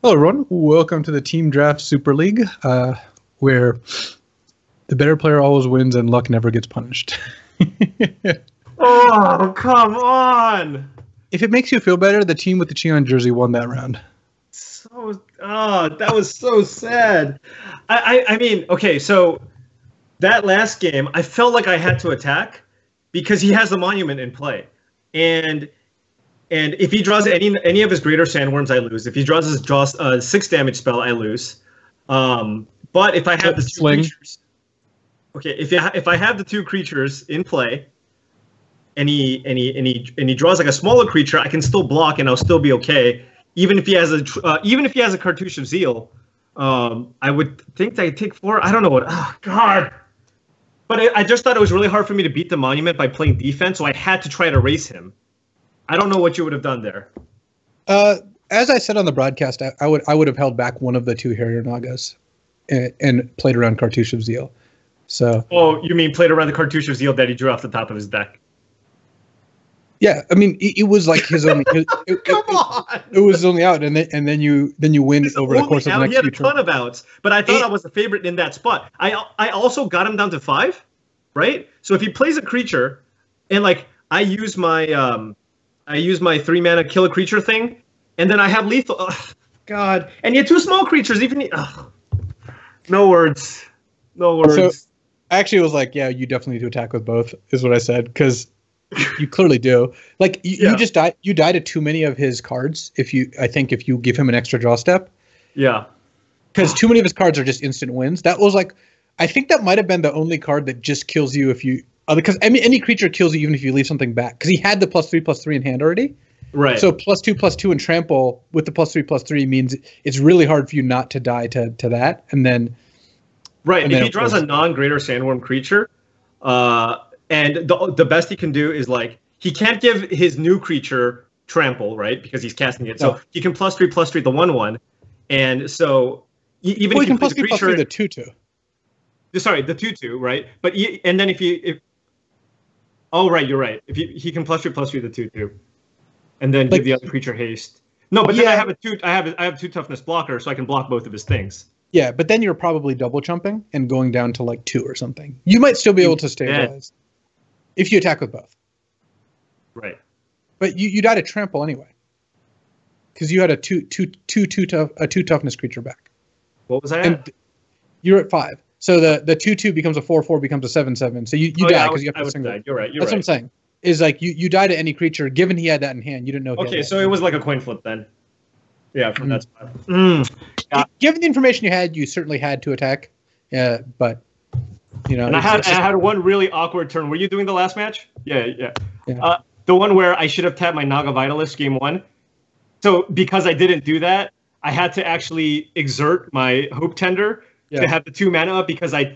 Hello, everyone. Welcome to the Team Draft Super League, where the better player always wins and luck never gets punished. Oh, come on! If it makes you feel better, the team with the Cheon jersey won that round. That was so sad. I mean, okay, so that last game, I felt like I had to attack because he has the monument in play, and if he draws any of his greater sandworms, I lose. If he draws his 6 damage spell, I lose. But if I have the two creatures, okay, if I have the 2 creatures in play, and he draws like a smaller creature, I can still block and I'll still be okay. Even if he has a Cartouche of Zeal, I would think that I'd take 4. I don't know what. Oh God. But I just thought it was really hard for me to beat the monument by playing defense, so I had to try to race him. I don't know what you would have done there. As I said on the broadcast, I would have held back one of the 2 Harrier Nagas and played around Cartouche of Zeal. So. Oh, you mean played around the Cartouche of Zeal that he drew off the top of his deck? Yeah, I mean it was like his only. Come on! It was only out, and then you win over the course of the next few turns. He had a ton of outs, but I thought I was the favorite in that spot. I also got him down to 5, right? So if he plays a creature, and like I use my 3 mana kill a creature thing, and then I have lethal. Ugh, God, and he had 2 small creatures. No words. So I actually was like, yeah, you definitely need to attack with both, is what I said, because you clearly do. Like you just die. You die to too many of his cards. If you give him an extra draw step. Yeah. Because too many of his cards are just instant wins. That was like, I think that might have been the only card that just kills you if you. Because I mean, any creature kills you even if you leave something back. Because he had the +3/+3 in hand already. Right. So +2/+2 and trample with the +3/+3 means it's really hard for you not to die to that. And then. Right. And if he draws a non-greater sandworm creature, and the best he can do is like he can't give his new creature trample, right? Because he's casting it. So he can +3/+3 the 1/1, and so even if he can +3/+3 the 2/2. Sorry, the 2/2, right? But and then if oh right, you're right. If he can +3/+3 the 2/2, and then give the other creature haste. No, but then I have 2 toughness blocker, so I can block both of his things. Yeah, but then you're probably double jumping and going down to like 2 or something. You might still be able to stabilize if you attack with both. Right. But you die to trample anyway, because you had a two toughness creature back. What was I at? You're at 5. So the 2/2 becomes a 4/4 becomes a 7/7. So you die because you have to single. You're right. That's what I'm saying. Is like you die to any creature. Given he had that in hand, you didn't know. Okay, so it was like a coin flip then. Yeah, from that spot. Yeah. Given the information you had, you certainly had to attack. Yeah, but you know. And I had one really awkward turn. Were you doing the last match? Yeah. The one where I should have tapped my Naga Vitalist game 1. So because I didn't do that, I had to actually exert my Hope Tender to have the 2 mana up because I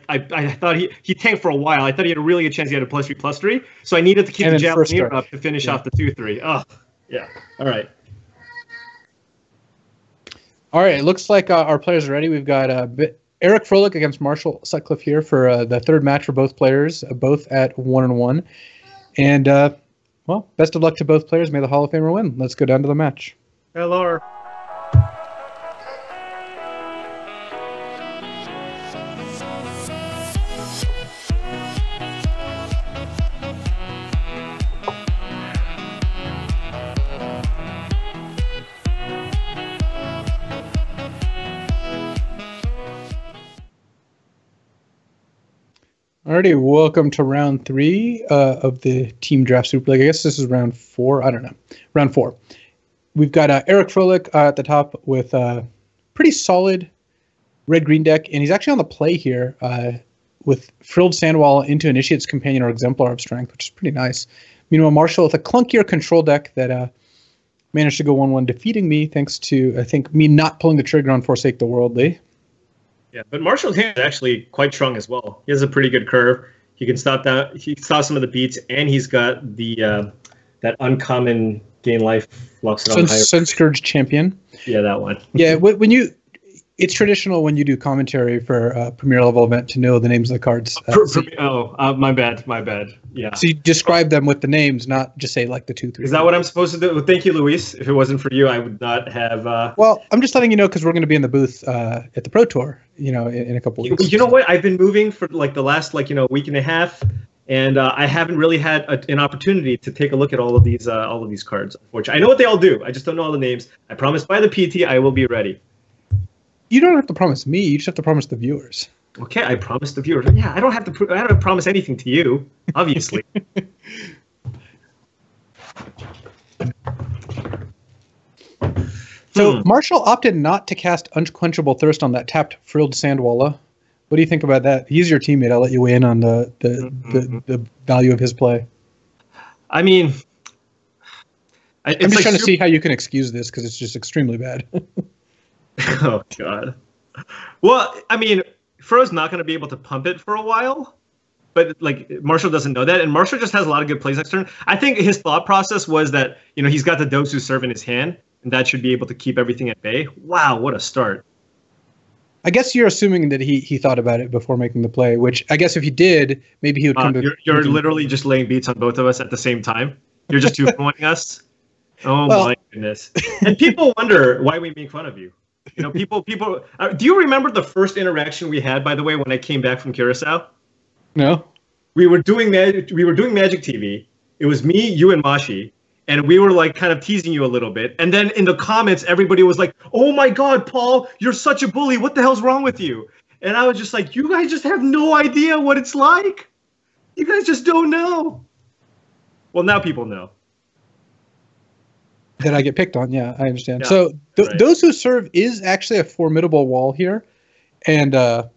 thought he tanked for a while. I thought he had a chance he had a +3/+3. So I needed to keep the Javelineer up to finish off the 2/3. Oh, yeah. All right. All right, it looks like our players are ready. We've got Eric Froelich against Marshall Sutcliffe here for the 3rd match for both players, both at 1-1. And, well, best of luck to both players. May the Hall of Famer win. Let's go down to the match. Hello. Alrighty, welcome to round 3 of the Team Draft Super League. I guess this is round 4. I don't know. Round 4. We've got Eric Froelich at the top with a pretty solid red-green deck, and he's actually on the play here with Frilled Sandwall into Initiate's Companion or Exemplar of Strength, which is pretty nice. Meanwhile, Marshall with a clunkier control deck that managed to go 1-1, defeating me thanks to, I think, me not pulling the trigger on Forsake the Worldly. Yeah, but Marshall's hand is actually quite strong as well. He has a pretty good curve. He can stop that. He stops some of the beats, and he's got the that uncommon gain life Luxodon Sunscourge Champion. Yeah, that one. Yeah, when you It's traditional when you do commentary for a premier level event to know the names of the cards. My bad. Yeah. So you describe them with the names, not just say like the 2, 3. Is that what I'm supposed to do? Well, thank you, Luis. If it wasn't for you, I would not have. Well, I'm just letting you know because we're going to be in the booth at the Pro Tour, in a couple weeks. You know what? I've been moving for like the last week and a half, and I haven't really had an opportunity to take a look at all of these cards. Unfortunately, I know what they all do. I just don't know all the names. I promise by the PT I will be ready. You don't have to promise me. You just have to promise the viewers. Okay, I promise the viewers. Yeah, I don't have to promise anything to you, obviously. So Marshall opted not to cast Unquenchable Thirst on that tapped Frilled Sandwalla. What do you think about that? He's your teammate. I'll let you weigh in on the value of his play. I mean, I'm just trying to see how you can excuse this because it's just extremely bad. Oh, God. Well, I mean, Fro's not going to be able to pump it for a while, but like Marshall doesn't know that, and Marshall just has a lot of good plays next turn. I think his thought process was that he's got the Dosu serve in his hand, and that should be able to keep everything at bay. Wow, what a start! I guess you're assuming that he thought about it before making the play, which I guess if he did, maybe he would come to. You're literally just laying beats on both of us at the same time. You're just two-pointing us. Oh my goodness! And people wonder why we make fun of you. People. Do you remember the first interaction we had, by the way, when I came back from Curacao? No. We were doing Magic TV. It was me, you, and Mashi, and we were like kind of teasing you a little bit. And then in the comments, everybody was like, "Oh my God, Paul, you're such a bully. What the hell's wrong with you?" And I was just like, "You guys just have no idea what it's like. You guys just don't know." Well, now people know. That I get picked on, yeah, I understand. Yeah, so those who serve is actually a formidable wall here, and that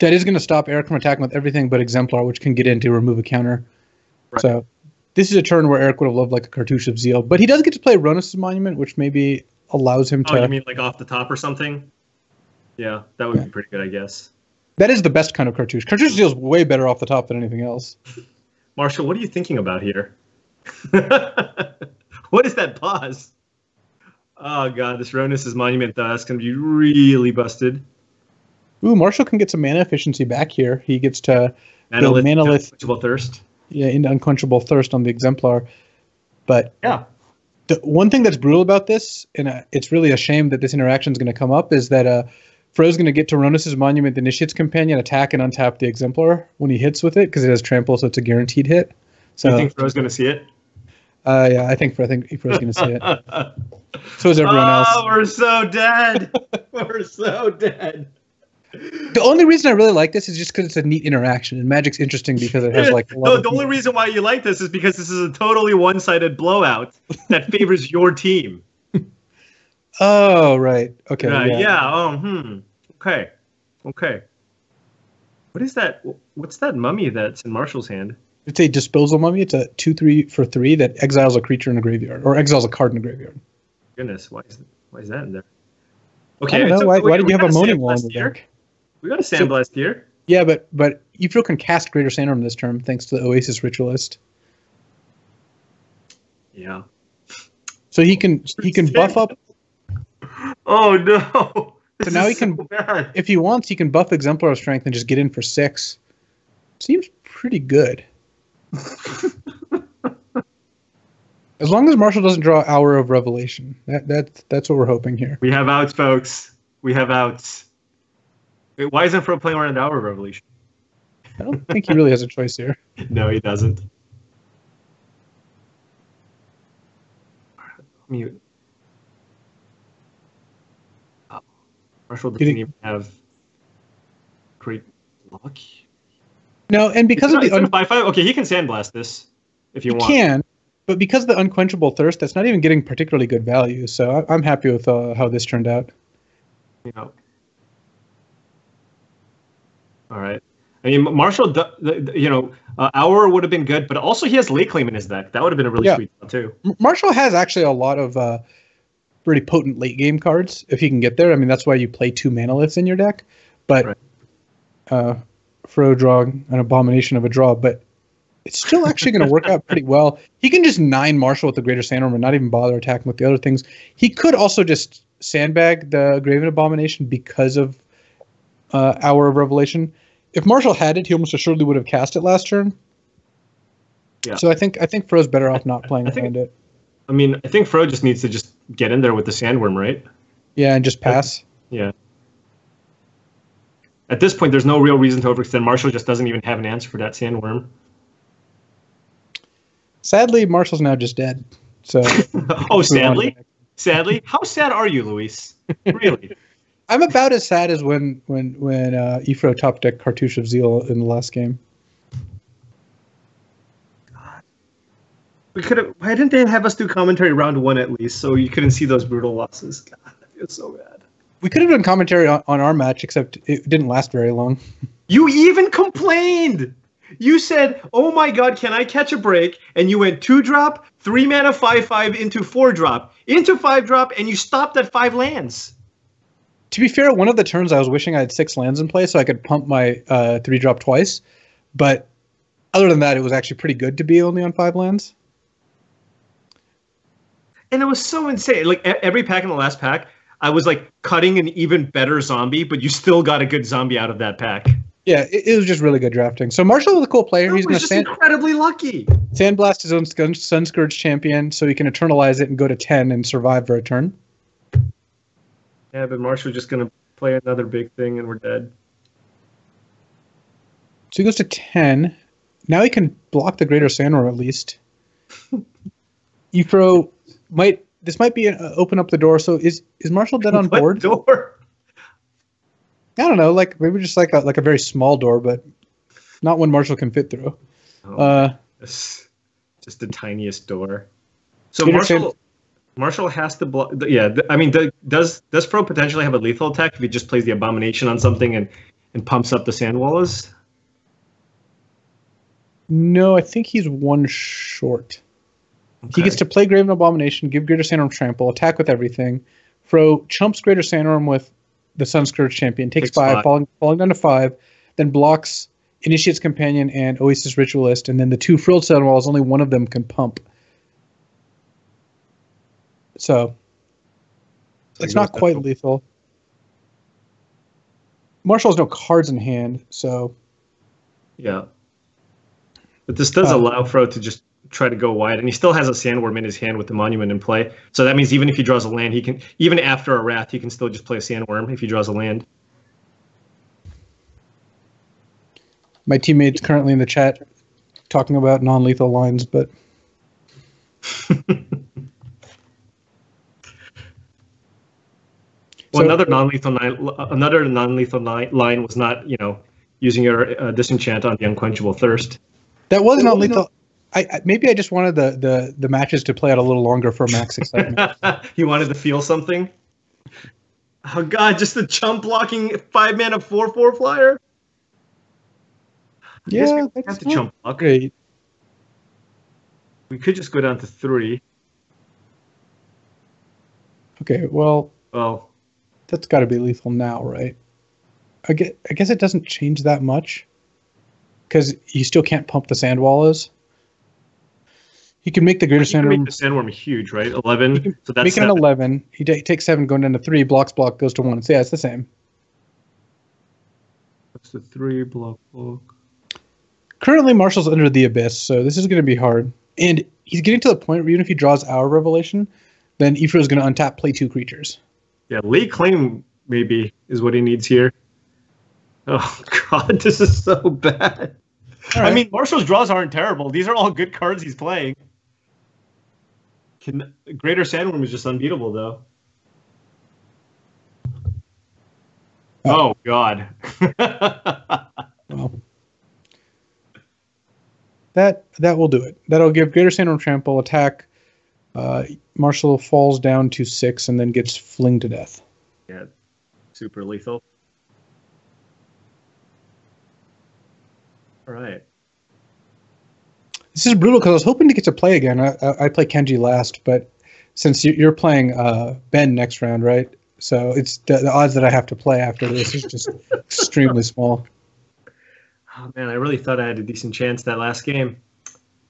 is going to stop Eric from attacking with everything but Exemplar, which can get in to remove a counter. Right. So this is a turn where Eric would have loved like a Cartouche of Zeal, but he does get to play Ronus' Monument, which maybe allows him to... Oh, you mean like off the top or something? Yeah, that would be pretty good, I guess. That is the best kind of Cartouche. Cartouche of Zeal is way better off the top than anything else. Marshall, what are you thinking about here? What is that pause? Oh, God, this Ronus' Monument, though, that's going to be really busted. Ooh, Marshall can get some mana efficiency back here. He gets to build Manalith. Unquenchable Thirst. Yeah, into Unquenchable Thirst on the Exemplar. But yeah, the one thing that's brutal about this, and it's really a shame that this interaction is going to come up, is that Fro's going to get to Ronus' Monument, the Initiate's Companion, attack and untap the Exemplar when he hits with it, because it has Trample, so it's a guaranteed hit. So you think Fro's going to see it? Yeah, I think Fro's going to see it. So is everyone else. Oh, we're so dead. We're so dead. The only reason I really like this is just because it's a neat interaction, and Magic's interesting because it has like. The only reason why you like this is because this is a totally one-sided blowout that favors your team. Oh, right. Okay. Yeah. Okay. What is that? What's that mummy that's in Marshall's hand? It's a disposal mummy. It's a 2/3 for 3 that exiles a creature in a graveyard, or exiles a card in a graveyard. Goodness, why is that in there? Okay. I don't know. So, why did you have a Moaning Wall in the deck? We got a Sandblast here. Yeah, but Ifril can cast Greater Sandworm this term thanks to the Oasis Ritualist. Yeah. So he can buff up. Oh no! So now he can, if he wants, he can buff Exemplar Strength and just get in for 6. Seems pretty good. As long as Marshall doesn't draw Hour of Revelation, that's what we're hoping here. We have outs, folks. We have outs. Wait, why isn't Fro playing around Hour of Revelation? I don't think he really has a choice here. No, he doesn't. Mute. Marshall doesn't even have great luck. No, and because of the 5/5, okay, he can Sandblast this if you want. He can, but because of the Unquenchable Thirst, that's not even getting particularly good value. So I'm happy with how this turned out. Yeah. All right. I mean, Marshall, Hour would have been good, but also he has Lake Claim in his deck. That would have been a really sweet one too. Marshall has actually a lot of pretty potent late game cards if he can get there. I mean, that's why you play 2 Manaliths in your deck. But Fro draw an abomination of a draw, but it's still actually going to work out pretty well. He can just 9 Marshall with the Greater Sandworm and not even bother attacking with the other things. He could also just sandbag the Graven Abomination because of Hour of Revelation. If Marshall had it, he almost assuredly would have cast it last turn. Yeah. So I think Fro's better off not playing around it. I mean, I think Fro just needs to just get in there with the Sandworm, right? Yeah, and just pass. Yeah. At this point, there's no real reason to overextend. Marshall just doesn't even have an answer for that Sandworm. Sadly, Marshall's now just dead. So. Oh, sadly? Sadly? How sad are you, Luis? Really? I'm about as sad as when Ifro top deck Cartouche of Zeal in the last game. We could have. Why didn't they have us do commentary round 1 at least, so you couldn't see those brutal losses? God, that feels so bad. We could have done commentary on our match, except it didn't last very long. You even complained. You said, "Oh my God, can I catch a break?" And you went 2-drop, 3 mana, 5/5 into 4-drop, into 5-drop, and you stopped at 5 lands. To be fair, one of the turns I was wishing I had 6 lands in play so I could pump my 3-drop twice, but other than that, it was actually pretty good to be only on 5 lands. And it was so insane. Like every pack in the last pack, I was like cutting an even better zombie, but you still got a good zombie out of that pack. Yeah, it was just really good drafting. So Marshall was a cool player. He's going to incredibly lucky. Sandblast his own Sunscourge champion so he can eternalize it and go to 10 and survive for a turn. Yeah, but Marshall's just going to play another big thing and we're dead. So he goes to 10. Now he can block the Greater Sandworm at least. Ifro might be open up the door. So is Marshall dead on board? Door? I don't know, like maybe just like a very small door, but not one Marshall can fit through. Just the tiniest door. So Marshall has to block. Yeah, I mean, does Fro potentially have a lethal attack if he just plays the Abomination on something and pumps up the Sandwallas? No, I think he's one short. Okay. He gets to play Graven Abomination, give Greater Sandworm Trample, attack with everything. Fro chumps Greater Sandworm with the Sunscourge champion, takes 5, falling down to 5, then blocks Initiate's Companion and Oasis Ritualist, and then the 2 Frilled Sandwalls, only one of them can pump. So it's not quite lethal. Marshall has no cards in hand, so... Yeah. But this does allow Fro to just try to go wide, and he still has a Sandworm in his hand with the Monument in play. So that means even if he draws a land, he can, even after a Wrath, he can still just play a Sandworm if he draws a land. My teammate's currently in the chat talking about non-lethal lines, but... Well, another non-lethal line was not, using your disenchant on the Unquenchable Thirst. That was not lethal. Maybe I just wanted the matches to play out a little longer for max excitement. You wanted to feel something? Oh God, just the chump blocking 5 mana 4/4 flyer? Yeah, we have to chump block. Great. We could just go down to 3. Okay, well, that's got to be lethal now, right? I guess it doesn't change that much because you still can't pump the Sandwallas. He can make the Greater Sandworm. Make the Sandworm huge, right? 11. So that's make it an 11. He takes 7, going down to 3. Block goes to 1. So yeah, it's the same. That's the 3 block. Currently, Marshall's under the Abyss, so this is going to be hard. And he's getting to the point where even if he draws Hour Revelation, then Ifro is going to untap, play 2 creatures. Yeah, late claim maybe is what he needs here. Oh God, this is so bad. Right. I mean, Marshall's draws aren't terrible. These are all good cards he's playing. Greater Sandworm is just unbeatable, though. Oh God. Well, that will do it. That'll give Greater Sandworm Trample attack. Marshall falls down to 6 and then gets flinged to death. Yeah, super lethal. All right. This is brutal because I was hoping to get to play again. I play Kenji last, but since you're playing Ben next round, right? So it's the odds that I have to play after this is just extremely small. Oh man, I really thought I had a decent chance that last game.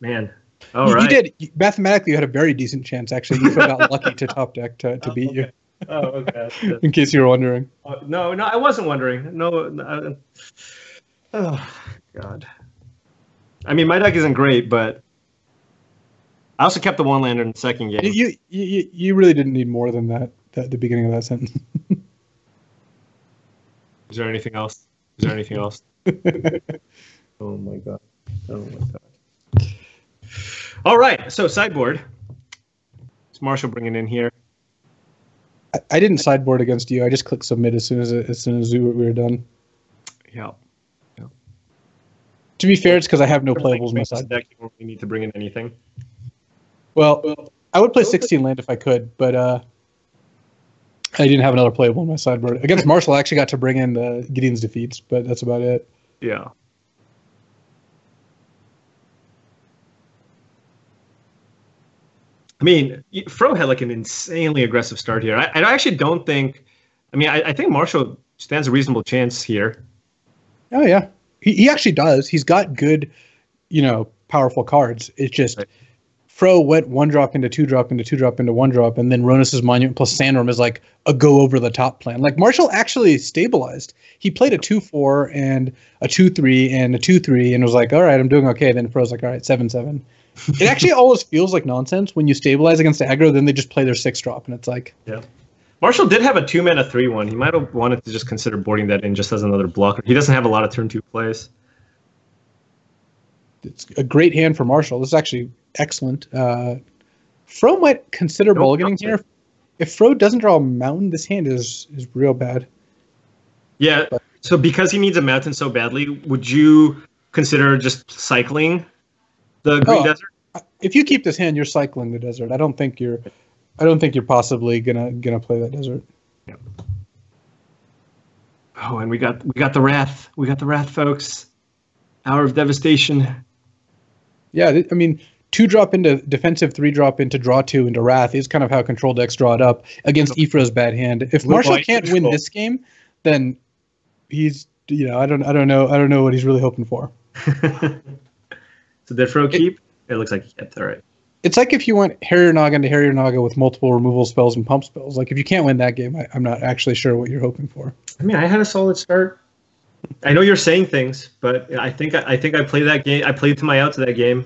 Man. You did. Mathematically, you had a very decent chance, actually. You got lucky to top deck to beat you. Oh, okay. In case you were wondering. No, I wasn't wondering. No. Oh, God. I mean, my deck isn't great, but I also kept the one lander in the second game. You really didn't need more than that at the beginning of that sentence. Is there anything else? Oh my god. All right, so sideboard. It's Marshall bringing in here. I didn't sideboard against you. I just clicked submit as soon as we were done. Yeah. To be fair, it's because I have no playables on my side. Deck, you don't really need to bring in anything. Well, I would play 16 land if I could, but I didn't have another playable on my sideboard. Against Marshall, I actually got to bring in the Gideon's defeats, but that's about it. Yeah. I mean, Fro had like an insanely aggressive start here. I actually don't think. I mean, I think Marshall stands a reasonable chance here. Oh yeah, he actually does. He's got good, powerful cards. It's just right. Fro went 1-drop into 2-drop into 2-drop into 1-drop, and then Ronus's Monument plus Sandworm is like a go over the top plan. Like Marshall actually stabilized. He played a 2-4 and a 2-3 and a 2-3 and was like, all right, I'm doing okay. Then Fro's like, all right, 7-7. It actually always feels like nonsense when you stabilize against the aggro, then they just play their 6-drop, and it's like... Yeah. Marshall did have a 2-mana 3-1. He might have wanted to just consider boarding that in just as another blocker. He doesn't have a lot of turn 2 plays. It's a great hand for Marshall. This is actually excellent. Fro might consider mulliganing here. If Fro doesn't draw a mountain, this hand is real bad. Yeah, so because he needs a mountain so badly, would you consider just cycling the Green Desert? If you keep this hand, you're cycling the desert. I don't think you're possibly gonna play that desert. Yeah. Oh, and we got the Wrath. We got the Wrath, folks. Hour of Devastation. Yeah, I mean, 2-drop into defensive, 3-drop into draw 2 into Wrath is kind of how control decks draw it up against Ifro's bad hand. If Marshall can't win this game, then he's I don't know what he's really hoping for. So did Fro keep? It looks like he kept. All right. It's like if you went Harrier Naga into Harrier Naga with multiple removal spells and pump spells. Like if you can't win that game, I'm not actually sure what you're hoping for. I mean, I had a solid start. I know you're saying things, but I think I played that game. I played to my outs of that game,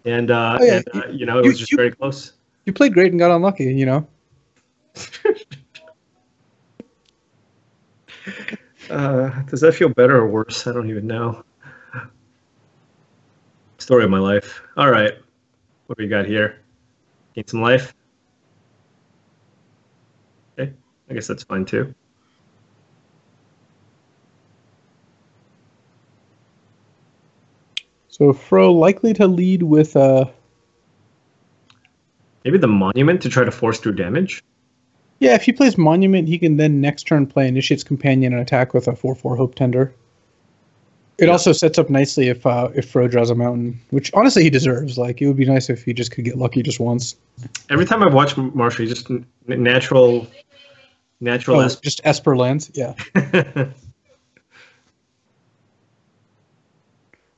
and it was just very close. You played great and got unlucky. Does that feel better or worse? I don't even know. Story of my life. All right, what do we got here? Gain some life. Okay, I guess that's fine too. So Fro likely to lead with maybe the Monument to try to force through damage. Yeah, if he plays Monument, he can then next turn play Initiate's Companion and attack with a 4/4 Hope Tender. It also sets up nicely if Fro draws a mountain, which honestly he deserves. Like it would be nice if he just could get lucky just once. Every time I've watched Marshall, he's just natural. Just Esper lands, yeah.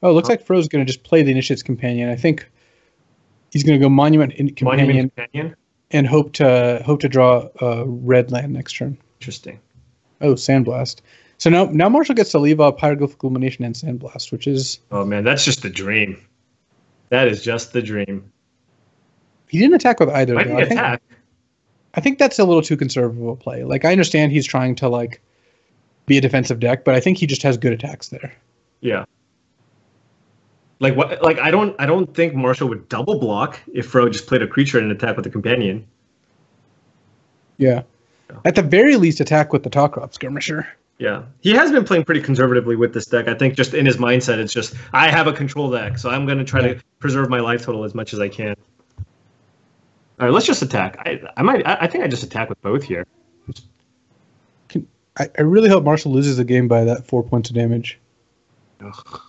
Oh, it looks like Fro's going to just play the Initiate's Companion. I think he's going to go Monument Companion and hope to draw a red land next turn. Interesting. Oh, Sandblast. So now Marshall gets to leave up Hieroglyphic Illumination and Sandblast, which is... Oh, man, that's just the dream. That is just the dream. He didn't attack with either. Why did he attack? I think that's a little too conservative a play. Like, I understand he's trying to, be a defensive deck, but I think he just has good attacks there. Yeah. Like what? Like I don't think Marshall would double block if Fro just played a creature and attack with a companion. Yeah. At the very least, attack with the Talkrop Skirmisher. Yeah, he has been playing pretty conservatively with this deck. I think just in his mindset, it's just I have a control deck, so I'm going to try to preserve my life total as much as I can. All right, let's just attack. I think I just attack with both here. I really hope Marshall loses the game by that 4 points of damage. Ugh.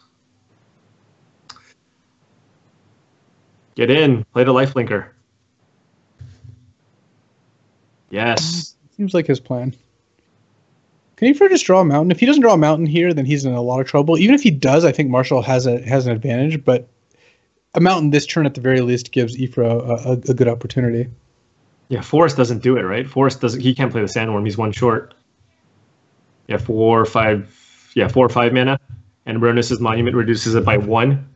Get in. Play the lifelinker. Yes. Seems like his plan. Can he just draw a mountain? If he doesn't draw a mountain here, then he's in a lot of trouble. Even if he does, I think Marshall has an advantage. But a mountain this turn at the very least gives Ifra a good opportunity. Yeah, Forest doesn't do it, right? Forest doesn't. He can't play the Sandworm. He's one short. Yeah, 4 or 5. Yeah, 4 or 5 mana, and Ronus's Monument reduces it by 1.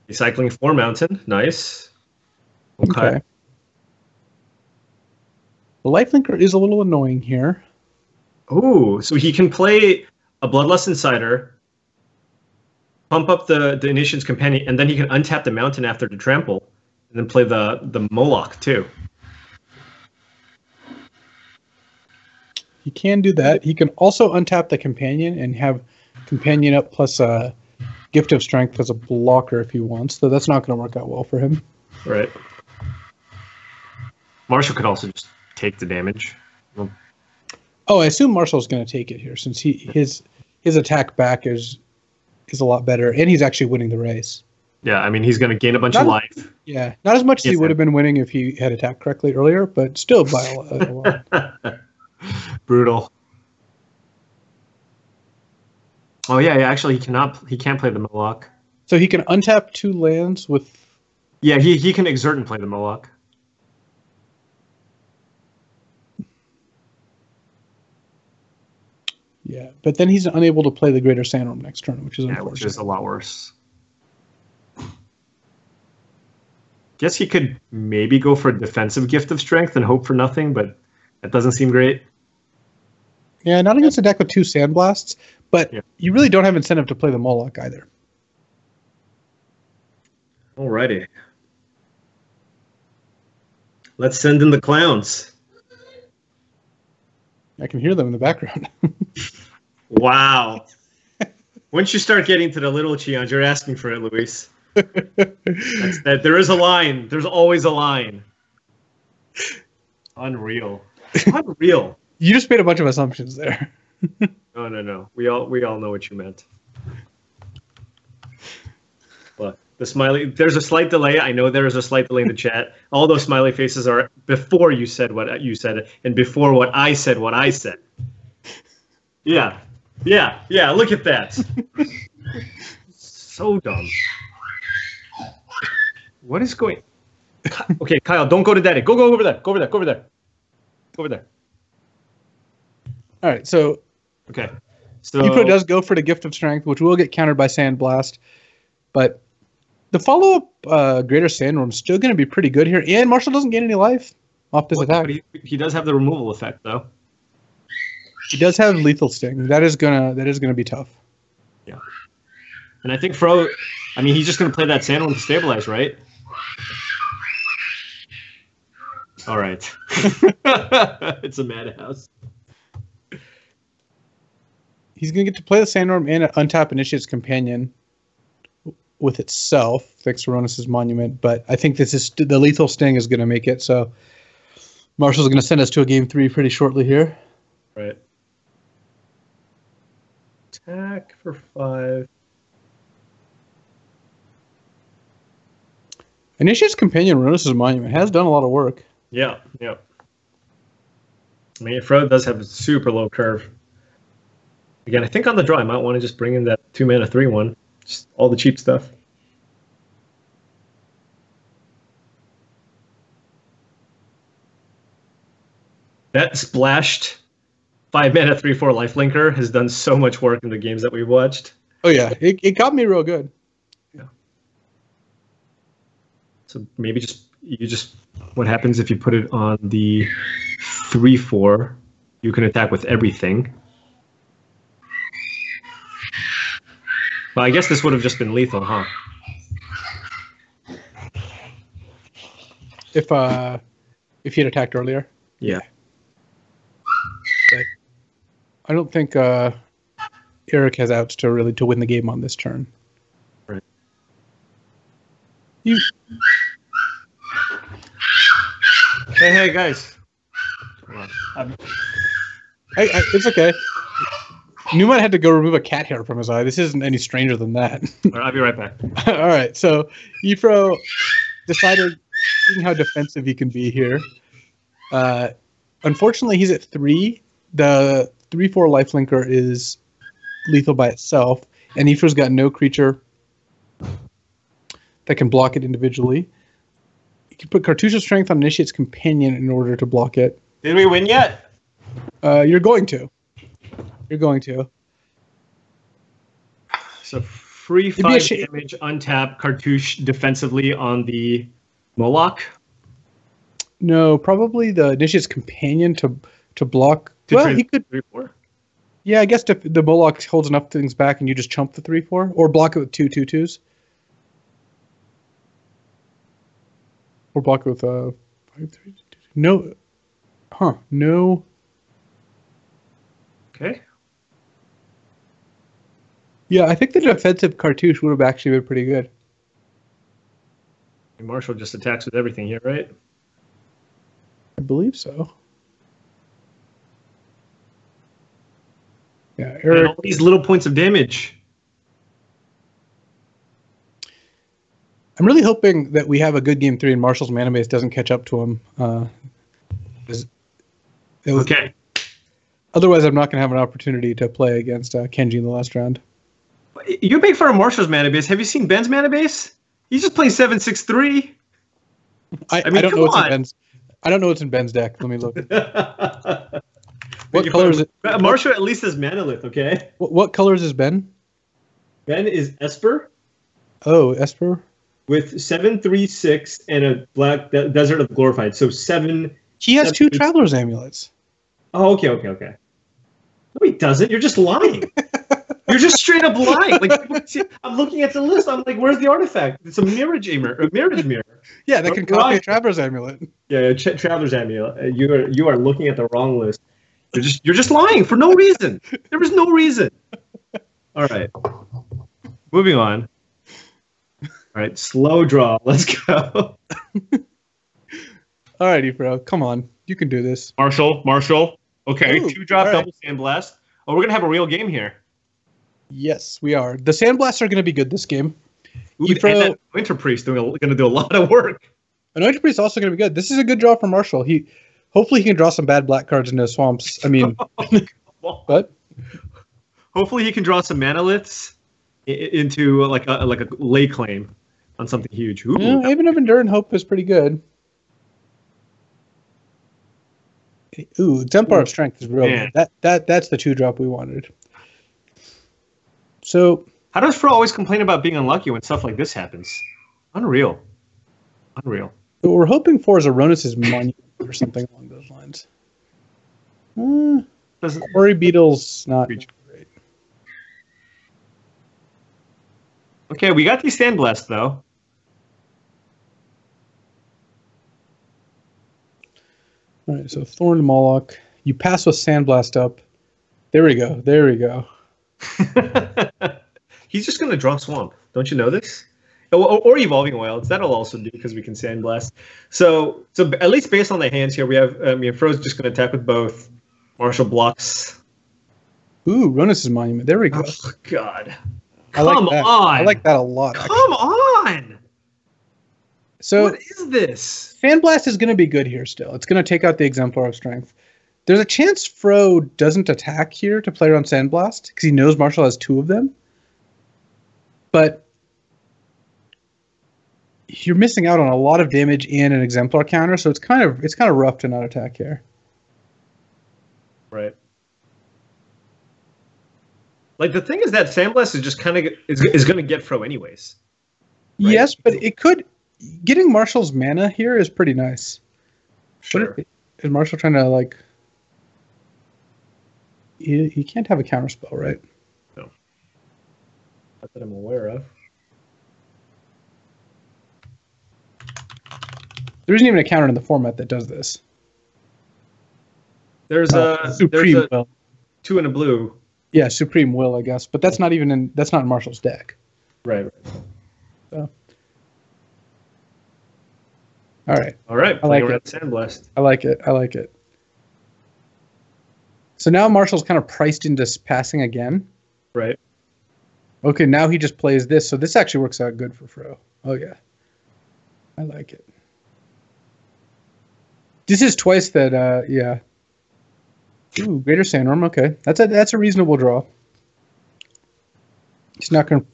Recycling 4 Mountain, nice. Okay. The Lifelinker is a little annoying here. Oh, so he can play a Bloodlust Insider, pump up the Initiate's Companion, and then he can untap the Mountain after the Trample, and then play the Moloch too. He can do that. He can also untap the Companion and have Companion up plus a Gift of Strength as a blocker if he wants, though that's not going to work out well for him. Right. Marshall could also just take the damage. Well, I assume Marshall's going to take it here since his attack back is a lot better, and he's actually winning the race. Yeah, I mean, he's going to gain a bunch of life. Yeah, not as much as he would have been winning if he had attacked correctly earlier, but still by a lot. Brutal. Oh yeah, actually he can't play the Moloch. So he can untap 2 lands with. Yeah, he can exert and play the Moloch. Yeah, but then he's unable to play the Greater Sandworm next turn, which is unfortunate. Which is a lot worse. Guess he could maybe go for a defensive Gift of Strength and hope for nothing, but that doesn't seem great. Yeah, not against a deck with 2 Sandblasts, but you really don't have incentive to play the Moloch either. Alrighty. Let's send in the clowns. I can hear them in the background. Wow. Once you start getting to the little Cheons, you're asking for it, Luis. There is a line. There's always a line. Unreal. Unreal. You just made a bunch of assumptions there. No. We all know what you meant. Look, the smiley. There's a slight delay. I know there is a slight delay in the chat. All those smiley faces are before you said what you said and before what I said. What I said. Yeah. Look at that. So dumb. What is going? Okay, Kyle, don't go to Daddy. Go over there. Go over there. All right, so okay, so Ypro does go for the Gift of Strength, which will get countered by Sandblast, but the follow-up Greater Sandworm is still going to be pretty good here, and Marshall doesn't gain any life off this attack. But he does have the removal effect, though. He does have Lethal Sting. That is gonna be tough. Yeah, and I think Fro. I mean, he's just going to play that Sandworm to stabilize, right? All right. It's a madhouse. He's going to get to play the Sandworm and untap Initiate's Companion with itself, thanks to Ronus's Monument. But I think the Lethal Sting is going to make it. So Marshall's going to send us to a game 3 pretty shortly here. Right. Attack for 5. Initiate's Companion, Ronus's Monument, has done a lot of work. Yeah. I mean, Fro does have a super low curve. Again, I think on the draw, I might want to just bring in that 2-mana 3/1. Just all the cheap stuff. That splashed 5-mana 3/4 lifelinker has done so much work in the games that we've watched. Oh yeah, it got me real good. Yeah. So maybe what happens if you put it on the 3/4? You can attack with everything. Well, I guess this would have just been lethal, huh? If he had attacked earlier. Yeah. But I don't think Eric has outs to win the game on this turn. Right. Hey guys. Hold on. It's okay. Newman had to go remove a cat hair from his eye. This isn't any stranger than that. I'll be right back. All right, so Ypro decided, seeing how defensive he can be here. Unfortunately, he's at 3. The 3/4 lifelinker is lethal by itself, and Ypro's got no creature that can block it individually. You can put Cartouche of Strength on Initiate's Companion in order to block it. Did we win yet? You're going to. You're going to. So free 5 damage, untap Cartouche defensively on the Moloch. No, probably the Initiate's Companion to block. Well, he could. 3/4. Yeah, I guess the Moloch holds enough things back, and you just chump the 3/4, or block it with 2/2/2s, or block it with 5/3. No, no. Okay. Yeah, I think the defensive Cartouche would have actually been pretty good. And Marshall just attacks with everything here, right? I believe so. Yeah, Eric. And all these little points of damage. I'm really hoping that we have a good game 3 and Marshall's mana base doesn't catch up to him. Okay. Otherwise, I'm not going to have an opportunity to play against Kenji in the last round. You're big for Marshall's mana base. Have you seen Ben's mana base? He's just playing 7/6/3. I don't know what's in Ben's. I don't know what's in Ben's deck. Let me look. What color is it? Marshall at least has Manalith, okay? What colors is Ben? Ben is Esper. Oh, Esper. With 7/3/6 and a black Desert of Glorified. So 7. He has 2 Traveler's Amulets. Oh, okay. No, he doesn't. You're just lying. You're just straight up lying. Like, I'm looking at the list. I'm like, where's the artifact? It's a mirror mirror. Yeah, that can copy a Traveler's Amulet. Yeah, Traveler's Amulet. You are looking at the wrong list. You're just lying for no reason. There was no reason. All right. Moving on. All right, slow draw. Let's go. All righty, bro. Come on. You can do this. Marshall. Okay, Ooh, 2-drop right. double Sandblast. Oh, we're going to have a real game here. Yes, we are. The Sandblasts are going to be good this game. Ooh, and that Winter Priest going to do a lot of work. An Winter Priest is also going to be good. This is a good draw for Marshall. Hopefully he can draw some bad black cards into swamps. I mean, what? Hopefully he can draw some Manaliths into like a lay claim on something huge. Ooh. Yeah, Haven of Enduring Hope is pretty good. Ooh, Exemplar of Strength is real good. That's the 2-drop we wanted. So, how does Fro always complain about being unlucky when stuff like this happens? Unreal. What we're hoping for is Aronis' Monument or something along those lines. Quarry Beetle's not great. Okay, we got these Sandblasts, though. All right, so Thorned Moloch. You pass with Sandblast up. There we go. He's just going to draw Swamp. Don't you know this? Or Evolving Wilds. That'll also do because we can Sandblast. So at least based on the hands here, we have Fro's just going to attack with both. Marshall blocks. Ooh, Aronis' Monument. There we go. Oh, God. Come on. I like that a lot. Come on. So what is this? Sandblast is going to be good here still. It's going to take out the Exemplar of Strength. There's a chance Fro doesn't attack here to play around Sandblast because he knows Marshall has 2 of them. But you're missing out on a lot of damage and an Exemplar counter, so it's kind of rough to not attack here. Right. Like the thing is that Sandblast is just kind of is going to get Fro anyways. Right? Yes, but it could. Getting Marshall's mana here is pretty nice. Sure. Is Marshall trying to like? He can't have a counterspell, right? No. Not that I'm aware of. There isn't even a counter in the format that does this. There's Supreme Will. 2 and a blue. Yeah, Supreme Will, I guess, but that's not in Marshall's deck. Right. So. All right. I like it. Sandblast. I like it. So now Marshall's kind of priced into passing again. Right. Okay, now he just plays this, so this actually works out good for Fro. Oh yeah. I like it. This is twice that, yeah. Ooh, Greater Sandworm, okay. That's a reasonable draw. He's not going to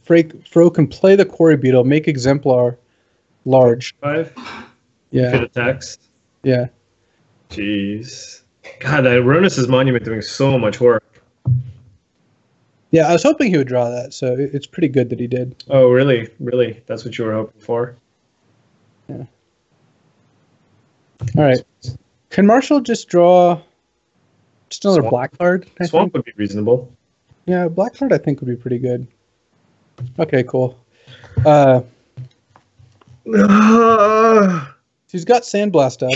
Fro can play the Quarry Beetle, make Exemplar, large. 5? Yeah. Fit attacks. Yeah. Jeez. God, that Ronus's monument doing so much work. Yeah, I was hoping he would draw that, so it's pretty good that he did. Oh, really? Really? That's what you were hoping for? Yeah. All right. Can Marshall just draw just another black card? Swamp would be reasonable. Yeah, black card I think would be pretty good. Okay, cool. He's got Sandblast up.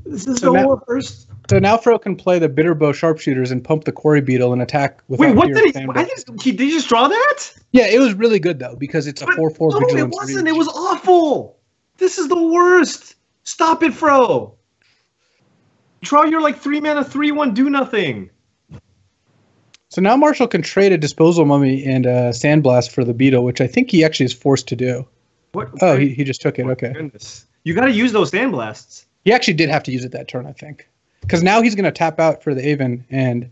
This is the worst. So now Fro can play the Bitterbow Sharpshooters and pump the Quarry Beetle and attack with. Wait, what did he? Did he just draw that? Yeah, it was really good though because it's a 4/4 No, vigilance. it wasn't. It was awful. This is the worst. Stop it, Fro. Draw your 3-mana 3/1 do nothing. So now Marshall can trade a Disposal Mummy and a Sandblast for the Beetle, which I think he actually is forced to do. What? Oh, he just took it. Okay. Goodness. You got to use those Sandblasts. He actually did have to use it that turn, I think. Because now he's going to tap out for the Aven, and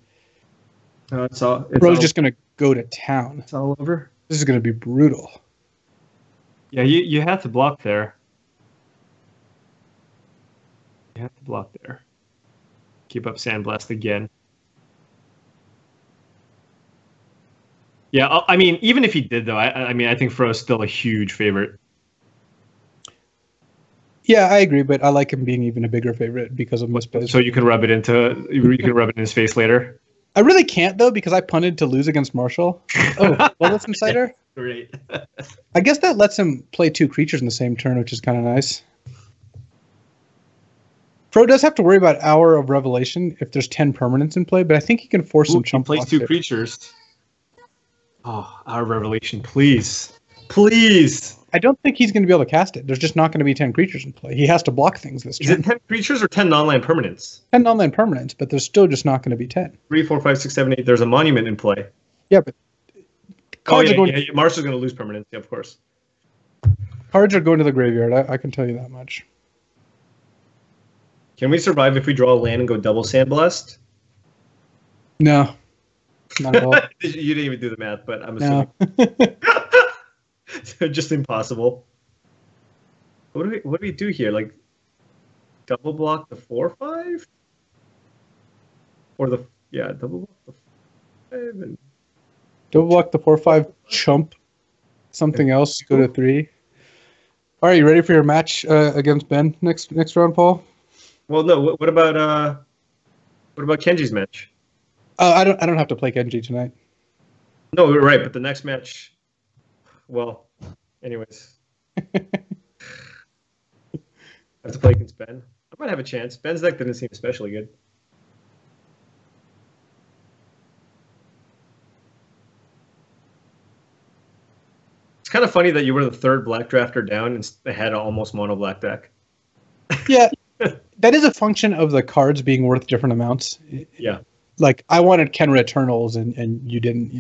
Bro's just going to go to town. It's all over. This is going to be brutal. Yeah, you have to block there. You have to block there. Keep up Sandblast again. Yeah, I mean, even if he did, though, I think Fro's still a huge favorite. Yeah, I agree, but I like him being even a bigger favorite because of Misplays. So you can rub it in his face later. I really can't though because I punted to lose against Marshall. Oh, Bloodless Insider. Great. I guess that lets him play 2 creatures in the same turn, which is kind of nice. Fro does have to worry about Hour of Revelation if there's 10 permanents in play, but I think he can force some chump plays blocks 2 here. creatures. Oh, Hour of Revelation, please. Please. I don't think he's going to be able to cast it. There's just not going to be 10 creatures in play. He has to block things this turn. Is it 10 creatures or 10 non-land permanents? 10 non-land permanents, but there's still just not going to be 10. 3, 4, 5, 6, 7, 8. There's a monument in play. Yeah, but cards are going. Yeah. Marshall's going to lose permanents, yeah, of course. Cards are going to the graveyard. I can tell you that much. Can we survive if we draw a land and go double Sandblast? No, not at all. You didn't even do the math, but I'm assuming. Just impossible. What do we do here? Double block the 4/5? Or double block the 5 and Double block the 4/5 chump. Something else. Go to 3. All right, you ready for your match against Ben next round, Paul? Well, no. What about Kenji's match? I don't have to play Kenji tonight. No, right, but the next match. Well, anyways. I have to play against Ben. I might have a chance. Ben's deck didn't seem especially good. It's kind of funny that you were the 3rd black drafter down and had an almost mono black deck. Yeah, that is a function of the cards being worth different amounts. Yeah. I wanted Kenra Eternals and you didn't,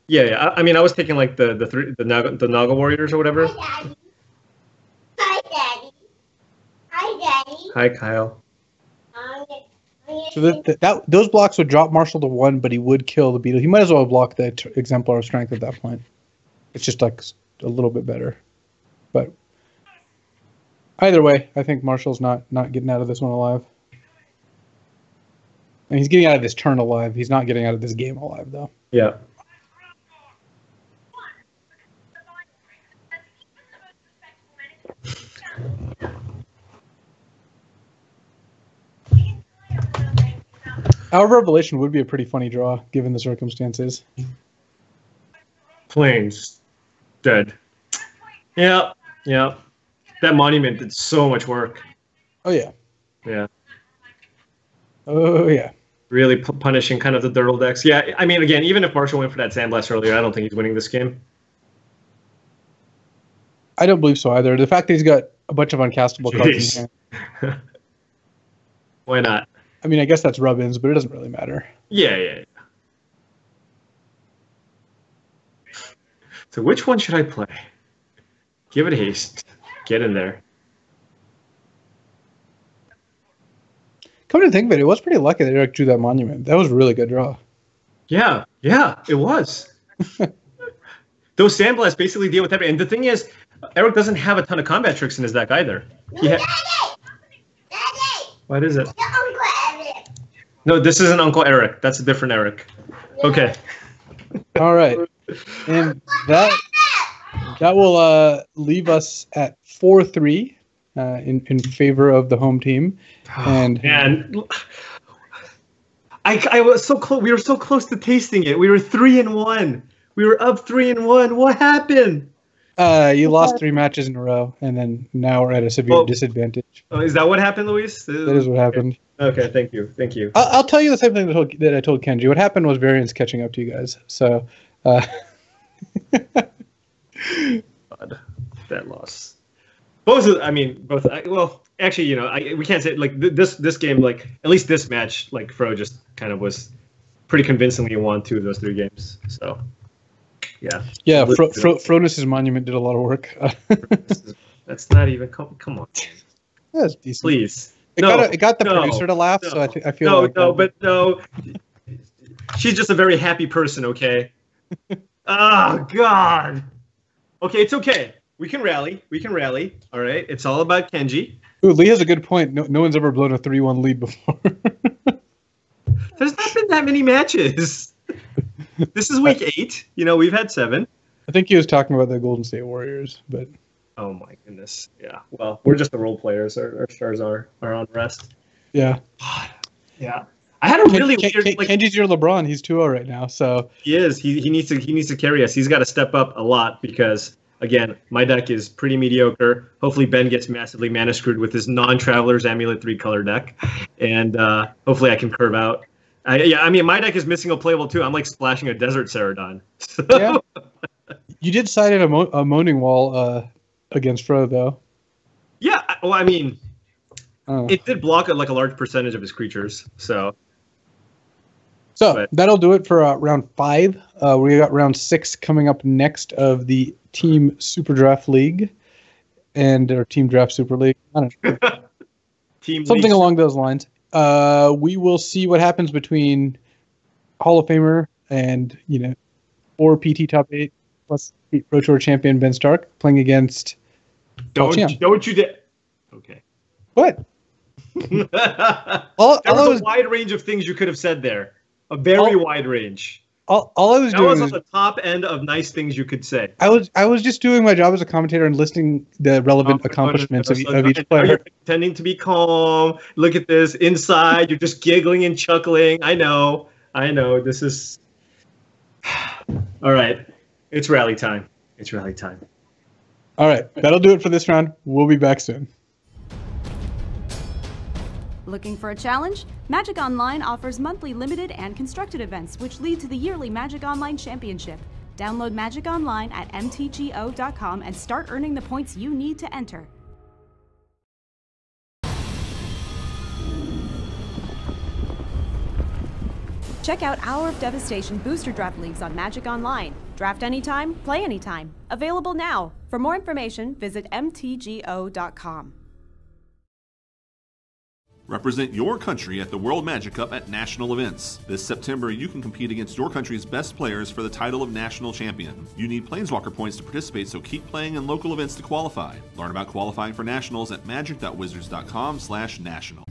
Yeah. I mean, I was taking the Naga Warriors or whatever. Hi, Daddy. Hi, Daddy. Hi, Kyle. So those blocks would drop Marshall to 1, but he would kill the Beetle. He might as well block the Exemplar of Strength at that point. It's just a little bit better. But either way, I think Marshall's not getting out of this one alive. And he's getting out of this turn alive. He's not getting out of this game alive, though. Yeah. Our Revelation would be a pretty funny draw, given the circumstances. Plains. Dead. Yeah. That monument did so much work. Oh, yeah. Yeah. Oh, yeah. Really punishing kind of the Durtle decks. Yeah, I mean, again, even if Marshall went for that Sandblast earlier, I don't think he's winning this game. I don't believe so either. The fact that he's got a bunch of uncastable cards in hand. Why not? I mean, I guess that's rub-ins, but it doesn't really matter. Yeah. So which one should I play? Give it haste. Get in there. Come to think of it, it was pretty lucky that Eric drew that monument. That was a really good draw. Yeah, it was. Those Sandblasts basically deal with everything. And the thing is, Eric doesn't have a ton of combat tricks in his deck either. Daddy! What is it? Your Uncle Eric. No, this isn't Uncle Eric. That's a different Eric. Okay. All right, and that will leave us at 4-3 in favor of the home team. And I was so close. We were so close to tasting it. We were 3-1. We were up 3-1. What happened? You lost 3 matches in a row, and then now we're at a severe disadvantage. Oh, is that what happened, Luis? That is what happened. Okay, thank you. Thank you. I'll tell you the same thing that I told Kenji. What happened was variance catching up to you guys. So, God, that loss. Both. Well, actually, we can't say like this game. Like at least this match, like Fro just kind of was pretty convincingly won 2 of those 3 games. So, yeah. Yeah, Frodus' monument did a lot of work. That's not even. Come on. That's decent. Please. It got the producer to laugh, so I feel no. She's just a very happy person, okay? Oh, God. Okay, it's okay. We can rally. All right? It's all about Kenji. Ooh, Lee has a good point. No one's ever blown a 3-1 lead before. There's not been that many matches. This is week 8. We've had 7. I think he was talking about the Golden State Warriors, but... Oh my goodness! Yeah. Well, we're just the role players. Our stars are on rest. Yeah. Yeah. I had a really weird. Kenji's your LeBron. He's 2-0 right now. So he is. He needs to carry us. He's got to step up a lot because again, my deck is pretty mediocre. Hopefully, Ben gets massively mana screwed with his non-Traveler's Amulet 3-color deck, and hopefully, I can curve out. My deck is missing a playable too. I'm like splashing a Desert Ceradon. So. Yeah. You did side in a Moaning Wall. Against Fro, though. Yeah, well, I mean, it did block a large percentage of his creatures, so that'll do it for round 5. We got round 6 coming up next of the Team Super Draft League or Team Draft Super League. I don't know. Something along those lines. We will see what happens between Hall of Famer and 4 PT Top 8 plus Pro Tour champion Ben Stark playing against Paul Cheon. Don't you dare. Okay. What? There was a wide range of things you could have said there. A very wide range. All I was doing was on the top end of nice things you could say. I was just doing my job as a commentator and listing the relevant accomplishments of each player. You're pretending to be calm. Look at this. Inside, you're just giggling and chuckling. I know. This is... All right. It's rally time. All right. That'll do it for this round. We'll be back soon. Looking for a challenge? Magic Online offers monthly limited and constructed events which lead to the yearly Magic Online Championship. Download Magic Online at mtgo.com and start earning the points you need to enter. Check out Hour of Devastation booster draft leagues on Magic Online. Draft anytime, play anytime. Available now. For more information, visit mtgo.com. Represent your country at the World Magic Cup at national events. This September, you can compete against your country's best players for the title of national champion. You need Planeswalker points to participate, so keep playing in local events to qualify. Learn about qualifying for nationals at magic.wizards.com/national.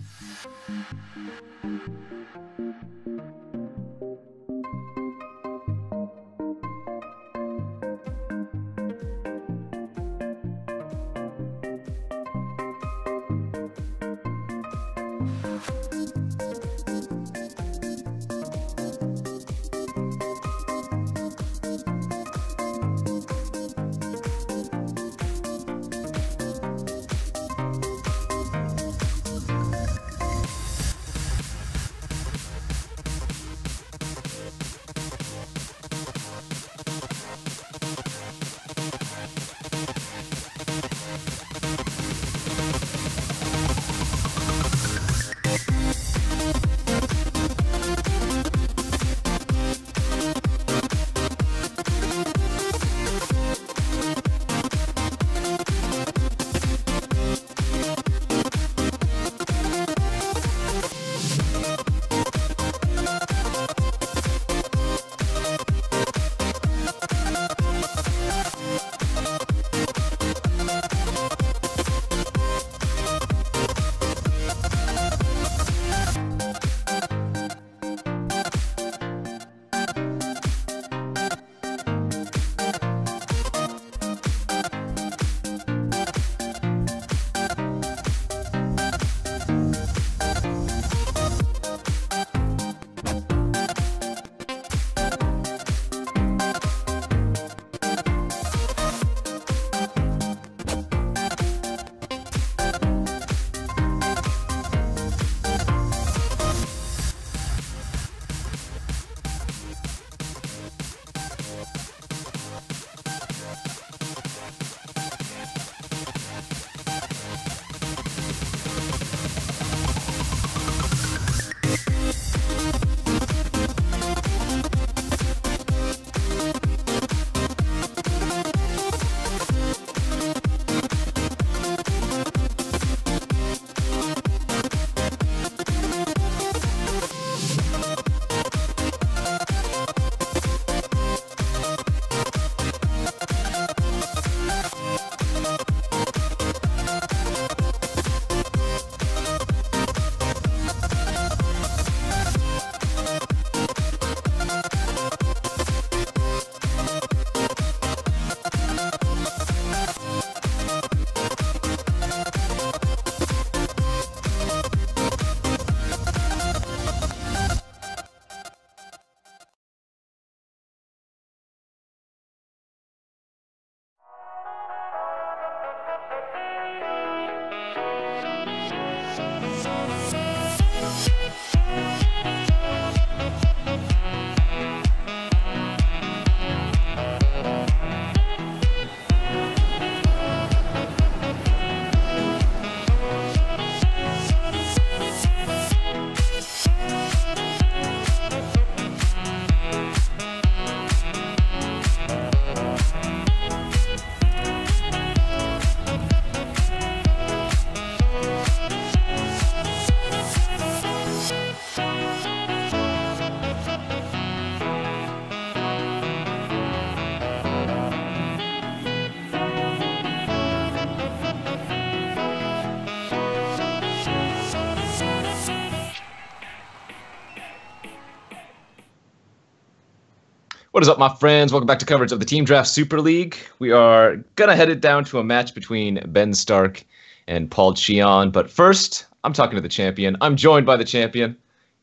What is up, my friends? Welcome back to coverage of the Team Draft Super League. We are going to head it down to a match between Ben Stark and Paul Cheon. But first, I'm talking to the champion. I'm joined by the champion,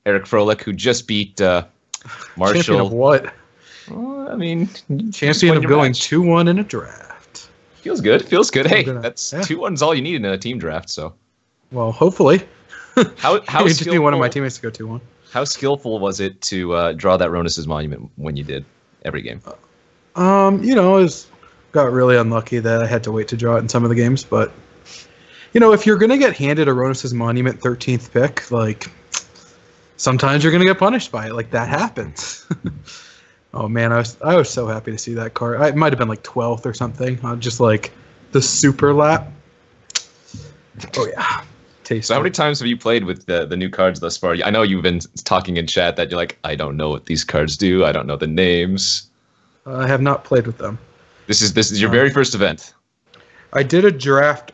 Eric Froelich, who just beat Marshall. Champion of what? I mean, champion of going 2-1 in a draft. Feels good. Feels good. Hey, that's 2-1's all you need in a team draft. So, well, hopefully. How you just need one of my teammates to go 2-1. How skillful was it to draw that Ronus's monument when you did every game? Got really unlucky that I had to wait to draw it in some of the games, but if you're gonna get handed a Ronus's monument 13th pick, like sometimes you're gonna get punished by it. Like that happens. Oh man, I was so happy to see that card. It might have been like 12th or something. Just like the super lap. Oh yeah. So how many times have you played with the new cards thus far? I know you've been talking in chat that you're like, I don't know what these cards do. I don't know the names. I have not played with them. This is your very first event. I did a draft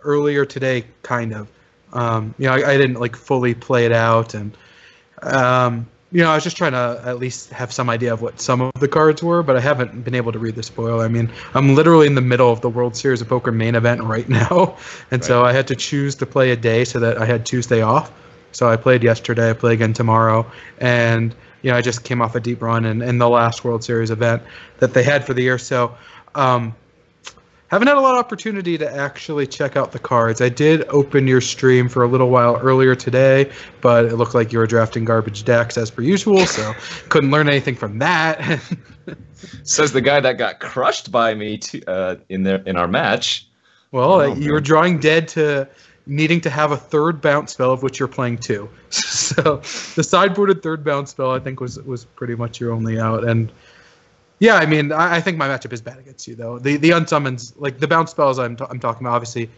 earlier today, kind of. I didn't like fully play it out, and I was just trying to at least have some idea of what some of the cards were, but I haven't been able to read the spoil. I mean, I'm literally in the middle of the World Series of Poker main event right now, and so I had to choose to play a day so that I had Tuesday off. So I played yesterday, I play again tomorrow, and I just came off a deep run in the last World Series event that they had for the year. So haven't had a lot of opportunity to actually check out the cards. I did open your stream for a little while earlier today, but it looked like you were drafting garbage decks as per usual, so couldn't learn anything from that. Says the guy that got crushed by me in our match. Well, you were drawing dead to needing to have a third bounce spell, of which you're playing 2. So the sideboarded third bounce spell, I think, was pretty much your only out. And yeah, I mean, I think my matchup is bad against you, though. The unsummons, like the bounce spells I'm talking about, obviously,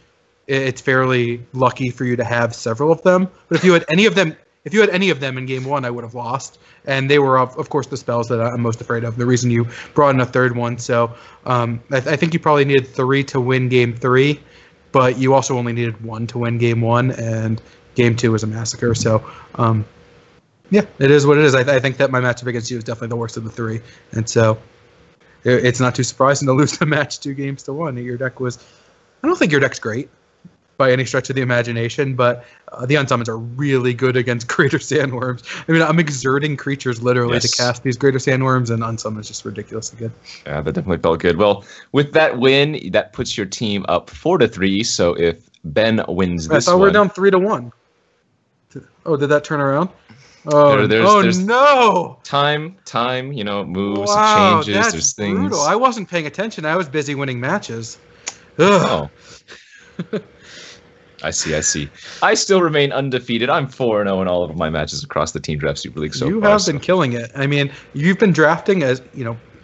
it's fairly lucky for you to have several of them. But if you had any of them in game 1, I would have lost. And they were, of course, the spells that I'm most afraid of. The reason you brought in a third one. So I think you probably needed 3 to win game 3, but you also only needed 1 to win game 1, and game 2 was a massacre. So yeah, it is what it is. I think that my matchup against you is definitely the worst of the 3, and so it's not too surprising to lose the match 2-1. Your deck I don't think your deck's great by any stretch of the imagination, but the unsummons are really good against greater sandworms. I mean, I'm exerting creatures literally to cast these greater sandworms, and unsummon is just ridiculously good. Yeah, that definitely felt good. Well, with that win, that puts your team up 4-3. So if Ben wins this one, we're down 3-1. Oh, did that turn around? Oh, there's no! Time, moves, changes, that's there's things. Brutal. I wasn't paying attention. I was busy winning matches. Ugh. Oh. I see. I still remain undefeated. I'm 4-0 in all of my matches across the Team Draft Super League so far. You have been killing it. I mean, you've been drafting as,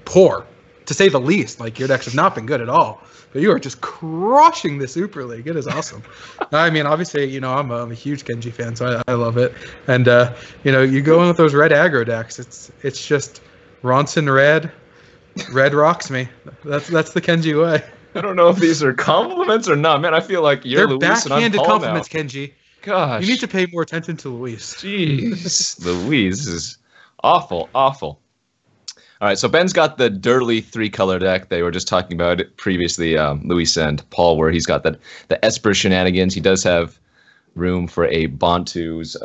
poor, to say the least. Like, your decks have not been good at all. But you are just crushing the Super League. It is awesome. I mean, obviously, I'm a huge Genji fan, so I love it. And, you go in with those red aggro decks. It's just Ronson red rocks me. That's the Kenji way. I don't know if these are compliments or not. Man, I feel like you're Luis and I'm Paul compliments, now. Kenji. Gosh. You need to pay more attention to Luis. Jeez. Luis, this is awful. All right, so Ben's got the dirty 3-color deck. They were just talking about it previously, Luis and Paul, where he's got the Esper shenanigans. He does have room for a Bantu's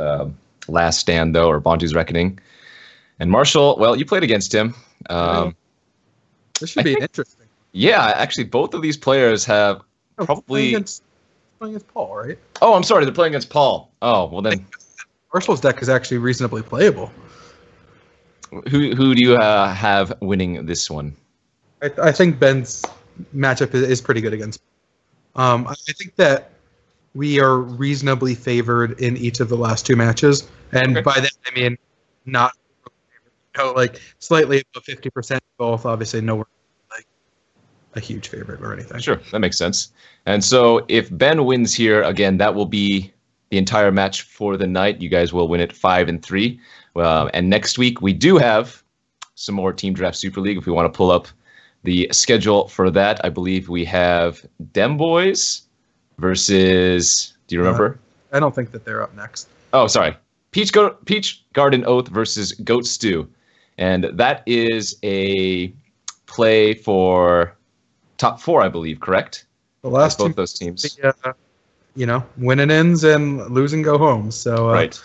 Last Stand, though, or Bantu's Reckoning. And Marshall, well, you played against him. This should be interesting. Yeah, actually, both of these players have probably... Playing against Paul, right? Oh, I'm sorry, they're playing against Paul. Oh, well then... Marshall's deck is actually reasonably playable. Who do you have winning this one? I think Ben's matchup is pretty good against. I think that we are reasonably favored in each of the last 2 matches, and by that I mean not like slightly above 50% both. Obviously, nowhere like a huge favorite or anything. Sure, that makes sense. And so if Ben wins here again, that will be the entire match for the night. You guys will win it 5-3. And next week we do have some more Team Draft Super League. If we want to pull up the schedule for that, I believe we have Dem Boys versus. Do you remember? I don't think that they're up next. Oh, sorry. Peach Garden Oath versus Goat Stew. And that is a play for top 4, I believe, correct? The last both those teams. Win and ends and lose and go home. So, right.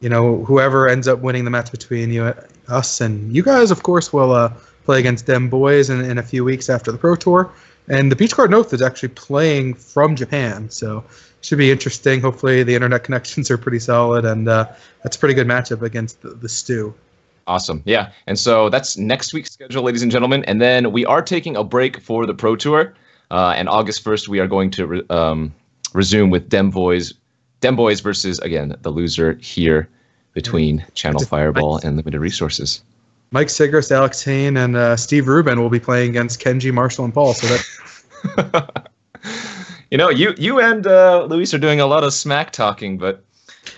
Whoever ends up winning the match between us and you guys, of course, will play against them boys in a few weeks after the Pro Tour. And the Peach Card North is actually playing from Japan, so it should be interesting. Hopefully the internet connections are pretty solid, and that's a pretty good matchup against the Stew. Awesome. Yeah. And so that's next week's schedule, ladies and gentlemen. And then we are taking a break for the Pro Tour. And August 1st, we are going to resume with Dem Boys versus, again, the loser here between Channel Fireball and Limited Resources. Mike Sigris, Alex Hain, and Steve Rubin will be playing against Kenji, Marshall, and Paul. So that you and Luis are doing a lot of smack talking, but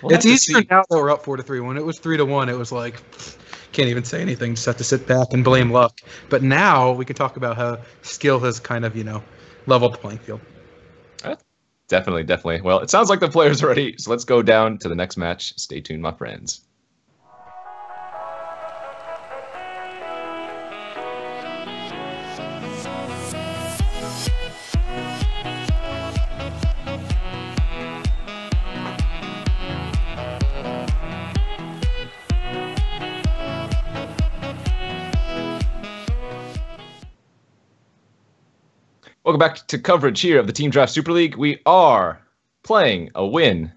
it's easier now that we're up 4-3. When it was 3-1, it was like can't even say anything, just have to sit back and blame luck. But now we can talk about how skill has kind of leveled the playing field. Definitely. Well, it sounds like the players are ready, so let's go down to the next match. Stay tuned, my friends. Welcome back to coverage here of the Team Draft Super League. We are playing a win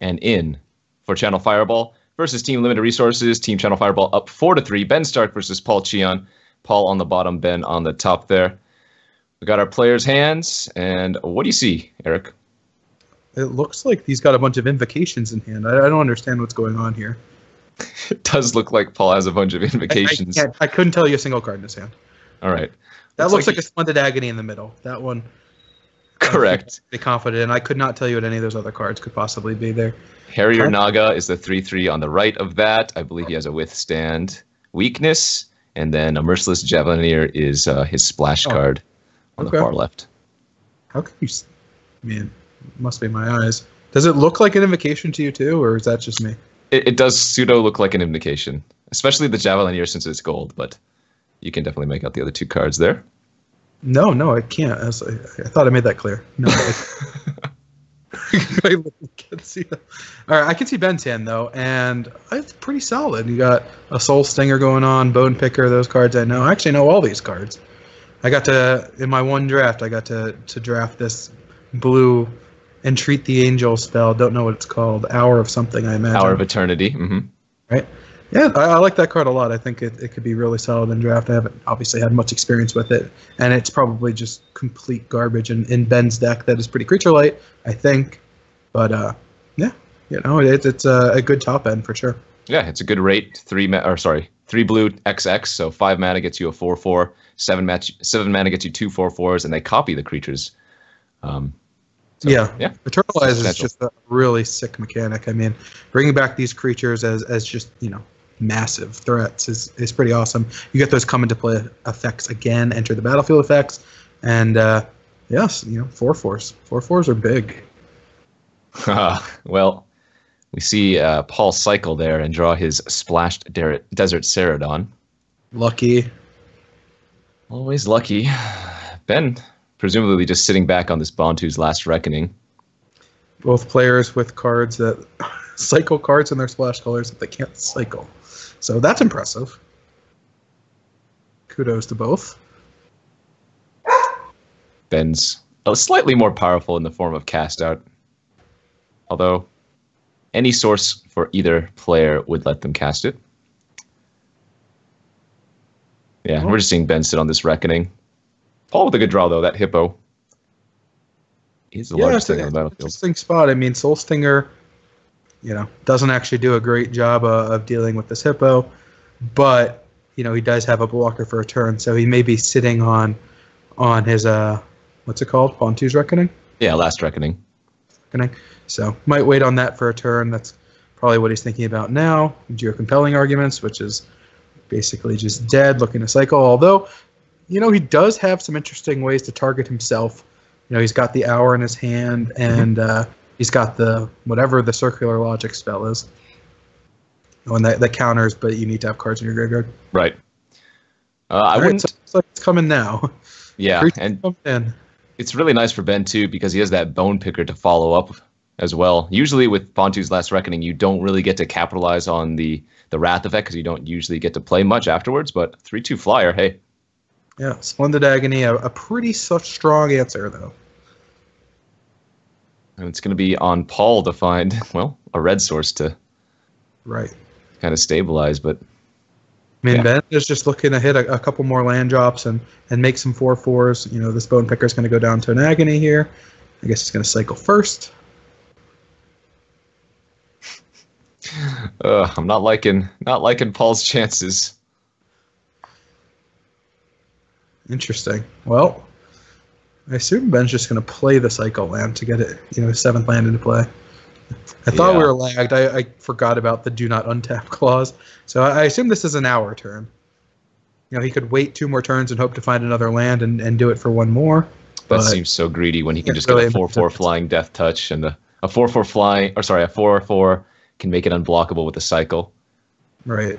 and in for Channel Fireball versus Team Limited Resources. Team Channel Fireball up 4-3. Ben Stark versus Paul Cheon. Paul on the bottom, Ben on the top there. We got our players' hands, and what do you see, Eric? It looks like he's got a bunch of invocations in hand. I don't understand what's going on here. It does look like Paul has a bunch of invocations. I couldn't tell you a single card in his hand. All right. That looks like a Splendid Agony in the middle. That one. Correct. Be confident, and I could not tell you what any of those other cards could possibly be there. Harrier Naga is the 3/3 on the right of that. I believe he has a Withstand Weakness, and then a Merciless Javelineer is his splash card on the far left. How can you? Man, must be my eyes. Does it look like an invocation to you too, or is that just me? It does pseudo look like an invocation, especially the Javelineer since it's gold, but you can definitely make out the other two cards there. No, I can't. I thought I made that clear. No, I can't see that. All right, I can see Ben's hand, though, and it's pretty solid. You got a Soul Stinger going on, Bone Picker, those cards I know. I actually know all these cards. In my one draft, I got to draft this blue Entreat the Angel spell. Don't know what it's called. Hour of something, I imagine. Hour of Eternity. Mm-hmm. Right? Yeah, I like that card a lot. I think it could be really solid in draft. I haven't obviously had much experience with it, and it's probably just complete garbage in Ben's deck that is pretty creature light, I think. But it's a good top end for sure. Yeah, it's a good rate. 3 blue XX, so 5 mana gets you a 4/4. 7 mana gets you 2 4/4s, and they copy the creatures. Eternalize is just a really sick mechanic. I mean, bringing back these creatures as just massive threats is pretty awesome. You get those come into play effects again, enter the battlefield effects, and 4/4s. 4/4s are big. Well, we see Paul cycle there and draw his splashed Desert Ceradon. Lucky. Always lucky. Ben, presumably just sitting back on this Bantu's Last Reckoning. Both players with cards that cycle cards in their splash colors that they can't cycle. So that's impressive. Kudos to both. Ben's slightly more powerful in the form of Cast Out. Although any source for either player would let them cast it. Yeah, we're just seeing Ben sit on this Reckoning. Paul with a good draw, though. That Hippo is the largest thing on the battlefield. Interesting spot. I mean, Soul Stinger, doesn't actually do a great job of dealing with this Hippo, but he does have a blocker for a turn, so he may be sitting on his what's it called? Bantu's Reckoning? Yeah, Last Reckoning. So might wait on that for a turn. That's probably what he's thinking about now. Geo Compelling Arguments, which is basically just dead, looking to cycle. Although, he does have some interesting ways to target himself. He's got the Hour in his hand, and he's got whatever the Circular Logic spell is. When that counters, but you need to have cards in your graveyard. Right. I All right, wouldn't. so it's like it's coming now. Yeah, Creatures and coming in. it's really nice for Ben too because he has that Bone Picker to follow up as well. Usually with Fontu's Last Reckoning, you don't really get to capitalize on the Wrath effect because you don't usually get to play much afterwards. But 3/2 flyer, hey. Yeah, Splendid Agony, a pretty strong answer though. And it's going to be on Paul to find, well, a red source to Right. kind of stabilize. But I mean, Yeah. Ben is just looking to hit a couple more land drops and make some 4/4s. You know, this Bone Picker is going to go down to an Agony here. I guess it's going to cycle first. I'm not liking Paul's chances. Interesting. Well, I assume Ben's just going to play the cycle land to get it, his 7th land into play. I thought we Yeah. were lagged. I forgot about the do not untap clause. So I assume this is an hour turn. He could wait 2 more turns and hope to find another land and do it for 1 more. That But seems so greedy when he can it just really get a 4/4 makes flying Death Touch and a 4/4 flying, or sorry, a 4/4 can make it unblockable with the cycle. Right.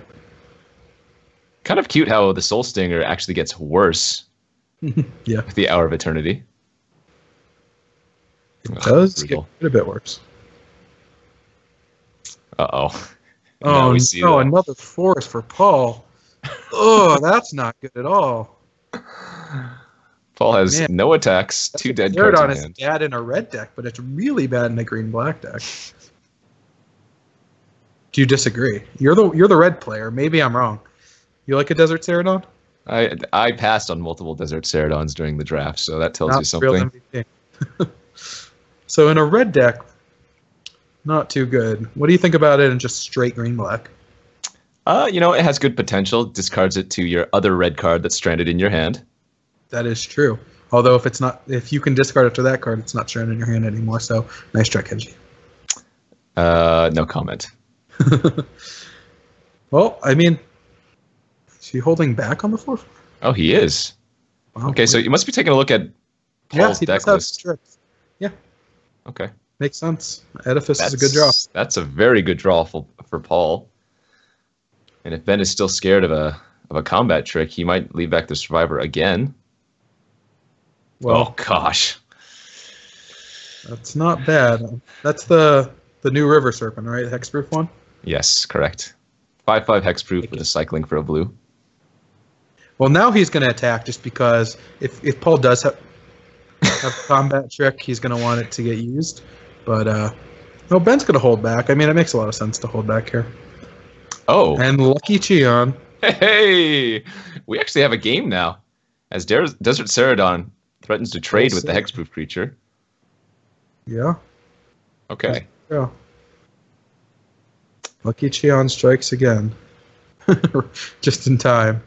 Kind of cute how the Soul Stinger actually gets worse Yeah. with the Hour of Eternity. It does get brutal. a bit worse. Uh-oh. Oh, we see no, that. another force for Paul. Oh, that's not good at all. Paul has Man. no attacks, 2 dead cards Zerodon in is hand. bad in a red deck, but it's really bad in a green-black deck. Do you disagree? You're the red player. Maybe I'm wrong. You like a Desert Ceradon? I passed on multiple Desert Ceradons during the draft, so that tells you Real something. MVP. So in a red deck, not too good. What do you think about it in just straight green-black? It has good potential. Discards it to your other red card that's stranded in your hand. That is true. Although if you can discard it to that card, it's not stranded in your hand anymore. So nice try, Kenji. No comment. Well, I mean, is he holding back on the 4/4? Oh, he is. Wow, Okay, so you must be taking a look at Paul's he deck does have list. strips. Yeah, Okay. makes sense. Edifice is a good draw. That's a very good draw for Paul. And if Ben is still scared of a combat trick, he might leave back the Survivor again. Well, Oh gosh. that's not bad. That's the new River Serpent, right? Hexproof one? Yes, correct. 5/5 hexproof with a cycling for a blue. Well, now he's going to attack just because if Paul does have a combat trick, he's going to want it to get used. But no, Ben's going to hold back. I mean, it makes a lot of sense to hold back here. Oh, And Lucky Cheon. hey! We actually have a game now. As Desert Ceradon threatens to trade with the hexproof creature. Yeah. Okay. Yeah. Lucky Cheon strikes again. Just in time.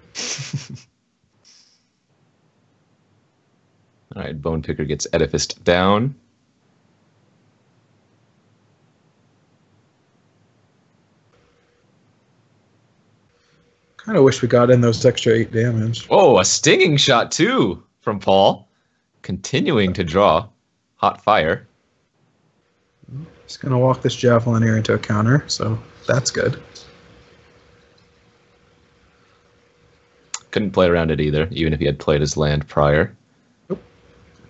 All right, Bone Picker gets edificed down. Kind of wish we got in those extra 8 damage. Oh, a stinging shot too from Paul. Continuing to draw hot fire. Just going to walk this Javelin here into a counter, so that's good. Couldn't play around it either, even if he had played his land prior.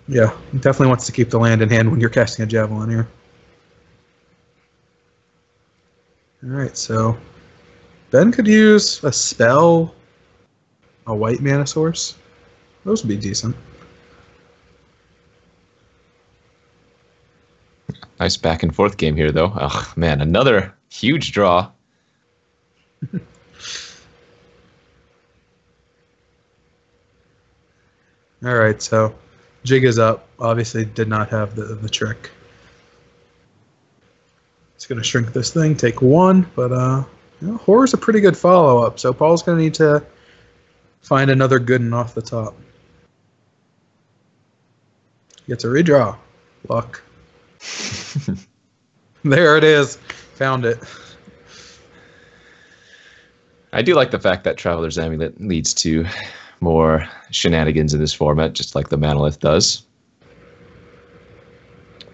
Yeah, he definitely wants to keep the land in hand when you're casting a Javelin here. Alright, so Ben could use a spell, a white mana source. Those would be decent. Nice back and forth game here, though. Oh, man, another huge draw. Alright, so Jig is up. Obviously did not have the trick. It's going to shrink this thing, take 1, but Horror's a pretty good follow-up, so Paul's going to need to find another good one off the top. Gets a redraw. Luck. There it is. Found it. I do like the fact that Traveler's Amulet leads to more shenanigans in this format, just like the Manolith does.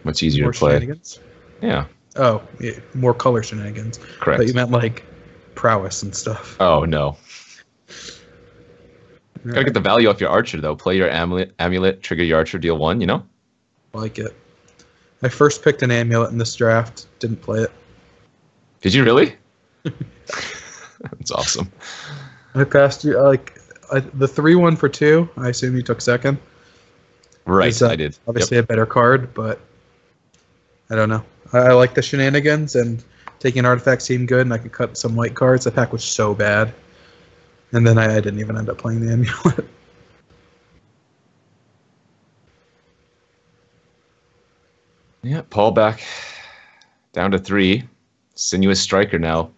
Much easier More to play. shenanigans? Yeah, Oh, yeah, more color shenanigans. correct. But you meant like prowess and stuff. Oh no. Gotta get the value off your archer though. Play your amulet, trigger your archer, deal 1, you know? Like it. I first picked an amulet in this draft, didn't play it. Did you really? That's awesome. I passed you the 3-1 for 2. I assume you took second. Right, I did. Obviously a better card, but I don't know. I like the shenanigans, and taking artifacts seemed good, and I could cut some white cards. The pack was so bad. And then I didn't even end up playing the amulet. Yeah, Paul back down to 3. Sinuous Striker now.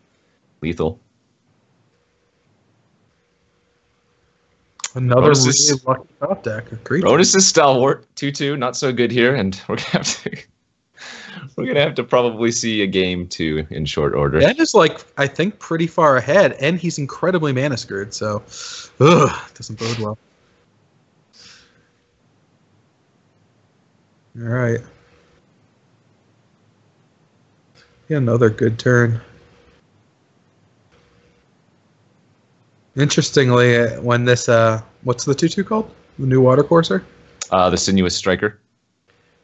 Lethal. Another Bonus really lucky top deck. Bonus is Stalwart. 2-2, not so good here, and we're gonna have to probably see a game 2 in short order. Ben is I think pretty far ahead, and he's incredibly mana screwed, so doesn't bode well. All right. Yeah, another good turn. Interestingly, when this what's the 2/2 called? The new watercourser? The Sinuous Striker.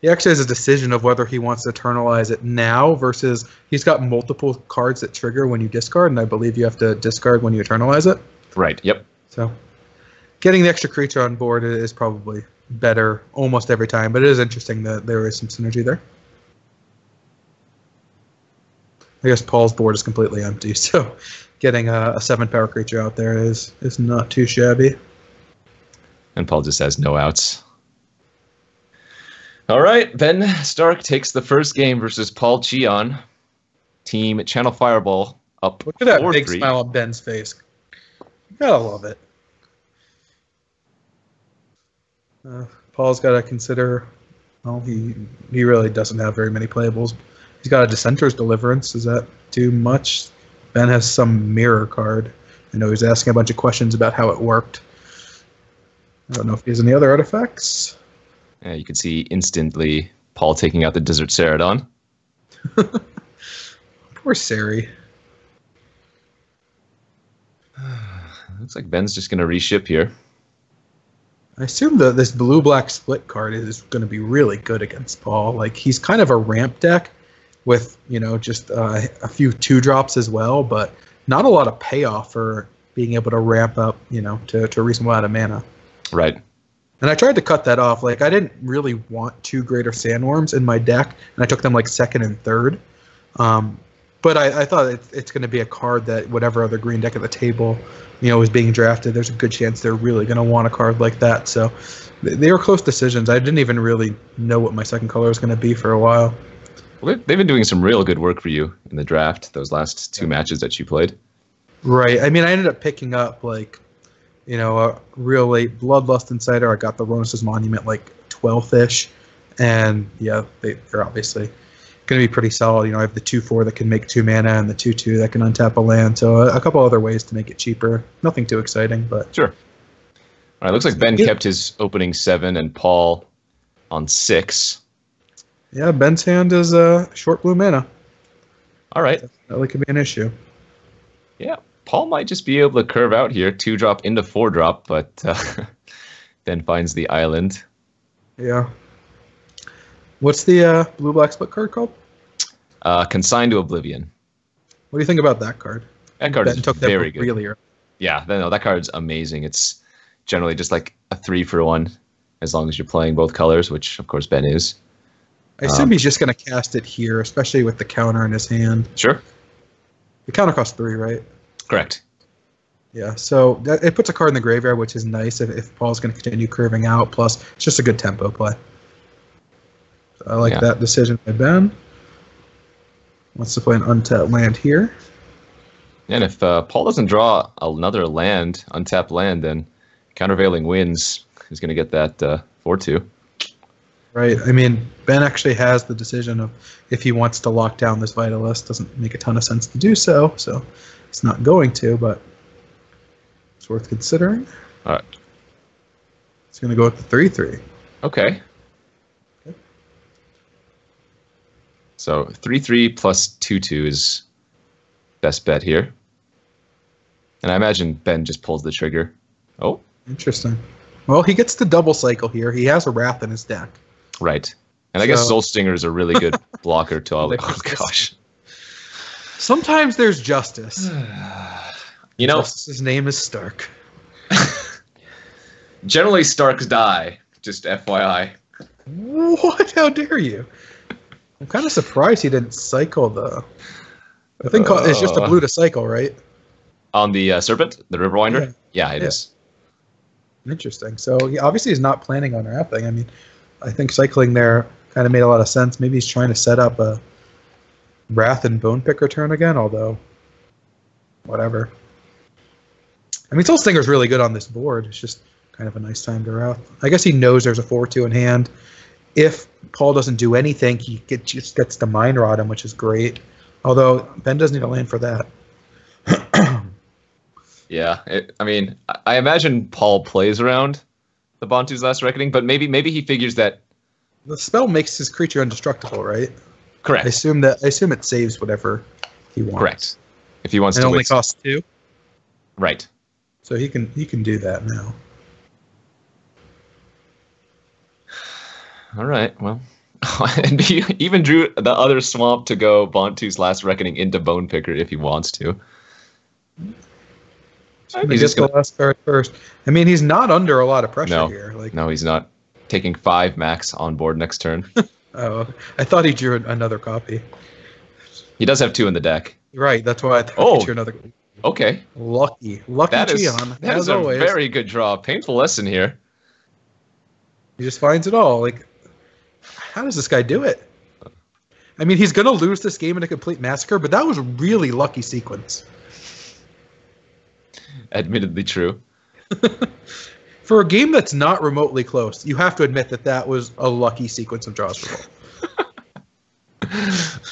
He actually has a decision of whether he wants to eternalize it now versus he's got multiple cards that trigger when you discard, and I believe you have to discard when you eternalize it. Right, yep. So getting the extra creature on board is probably better almost every time, but it is interesting that there is some synergy there. I guess Paul's board is completely empty, so getting a 7-power creature out there is not too shabby. And Paul just has no outs. All right, Ben Stark takes the first game versus Paul Cheon. Team Channel Fireball up 4-3. Look at that big smile on Ben's face. You gotta love it. Paul's got to consider. Well, he really doesn't have very many playables. He's got a Dissenter's Deliverance. Is that too much? Ben has some mirror card. I know he's asking a bunch of questions about how it worked. I don't know if he has any other artifacts. Yeah, you can see instantly Paul taking out the Desert Ceradon. Poor Sari. Looks like Ben's just going to reship here. I assume that this blue-black split card is going to be really good against Paul. He's kind of a ramp deck with, just a few 2-drops as well, but not a lot of payoff for being able to ramp up, to a reasonable amount of mana. Right. And I tried to cut that off. I didn't really want 2 Greater Sandworms in my deck, and I took them second and third. But I thought it's going to be a card that whatever other green deck at the table, is being drafted, there's a good chance they're really going to want a card like that. So they were close decisions. I didn't even really know what my second color was going to be for a while. Well, they've been doing some real good work for you in the draft, those last 2 matches that you played. Right. I mean, I ended up picking up, a real late Bloodlust Insider. I got the Ronis's Monument 12th-ish. And, yeah, they're obviously going to be pretty solid. I have the 2/4 that can make 2 mana and the 2/2 that can untap a land. So a couple other ways to make it cheaper. Nothing too exciting, but... Sure. All right, looks like Ben kept his opening 7 and Paul on 6. Yeah, Ben's hand is short blue mana. All right. That could be an issue. Yeah, Paul might just be able to curve out here, 2-drop into 4-drop, but Ben finds the island. Yeah. What's the blue-black split card called? Consigned to Oblivion. What do you think about that card? That card is very good. Really early. Yeah, no, that card's amazing. It's generally just a 3-for-1 as long as you're playing both colors, which, of course, Ben is. I assume he's just going to cast it here, especially with the counter in his hand. Sure. The counter costs 3, right? Correct. Yeah, so it puts a card in the graveyard, which is nice if Paul's going to continue curving out. Plus, it's just a good tempo play. So I like that decision by Ben. Wants to play an untapped land here. And if Paul doesn't draw another land, untapped land, then Countervailing Winds is going to get that 4/2. Right. I mean, Ben actually has the decision of if he wants to lock down this Vitalist. Doesn't make a ton of sense to do so, so it's not going to, but it's worth considering. All right. It's going to go with the 3/3. Okay. So 3/3 plus 2/2 is best bet here. And I imagine Ben just pulls the trigger. Oh. Interesting. Well, he gets the double cycle here. He has a Wrath in his deck. Right. And I guess Soul Stinger is a really good blocker to all. Oh, gosh. Sometimes there's justice. You know, Justice's name is Stark. Generally, Starks die. Just FYI. What? How dare you? I'm kind of surprised he didn't cycle the. I think it's just a blue to cycle, right? On the Serpent, the Riverwinder? Yeah, it is. Interesting. So he obviously is not planning on wrapping. I mean, I think cycling there kind of made a lot of sense. Maybe he's trying to set up a Wrath and Bone Picker turn again, although whatever. I mean, Soul Stinger's really good on this board. It's just kind of a nice time to Wrath. I guess he knows there's a 4-2 in hand. If Paul doesn't do anything, he just gets to Mind Rod him, which is great. Although Ben doesn't need a land for that. Yeah, I mean, I imagine Paul plays around the Bantu's Last Reckoning, but maybe he figures that the spell makes his creature indestructible, right? Correct. I assume it saves whatever he wants. Correct. If he wants and to, it only costs 2. Right. So he can do that now. All right. Well, and he even drew the other swamp to go Bantu's Last Reckoning into Bone Picker if he wants to. He's just the last card first. I mean, he's not under a lot of pressure here. No, he's not. Taking 5 max on board next turn. Oh, I thought he drew another copy. He does have 2 in the deck. Right, that's why I thought he drew another. Okay. Lucky Cheon. That is always a very good draw. Painful lesson here. He just finds it all. Like, how does this guy do it? I mean, he's gonna lose this game in a complete massacre, but that was a really lucky sequence. Admittedly true. For a game that's not remotely close, you have to admit that was a lucky sequence of draws for both.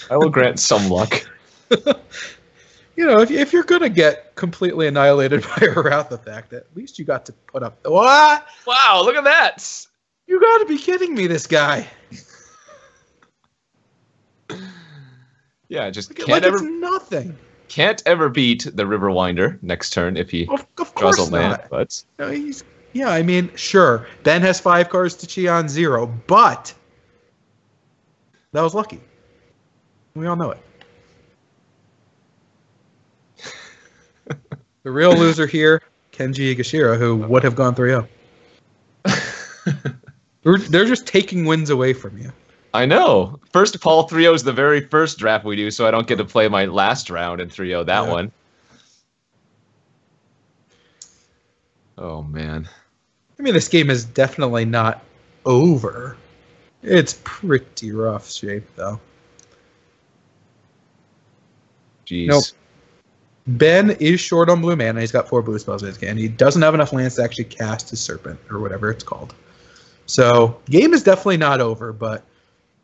I will grant some luck. You know, if you're going to get completely annihilated by a Wrath effect, at least you got to put up... What? Wow, look at that! You got to be kidding me, this guy. Yeah, just can't ever... It's nothing. Can't ever beat the Riverwinder next turn if he draws a land. But no, yeah, I mean, sure. Ben has 5 cards to Cheon 0, but that was lucky. We all know it. The real loser here, Kenji Higashira, who would have gone 3-0. They're just taking wins away from you. I know. First Paul 3-0 is the very first draft we do, so I don't get to play my last round in 3-0 that one. Oh, man. I mean, this game is definitely not over. It's pretty rough shape, though. Jeez. Nope. Ben is short on blue mana. He's got 4 blue spells in his hand. He doesn't have enough lands to actually cast his Serpent, or whatever it's called. So, game is definitely not over, but,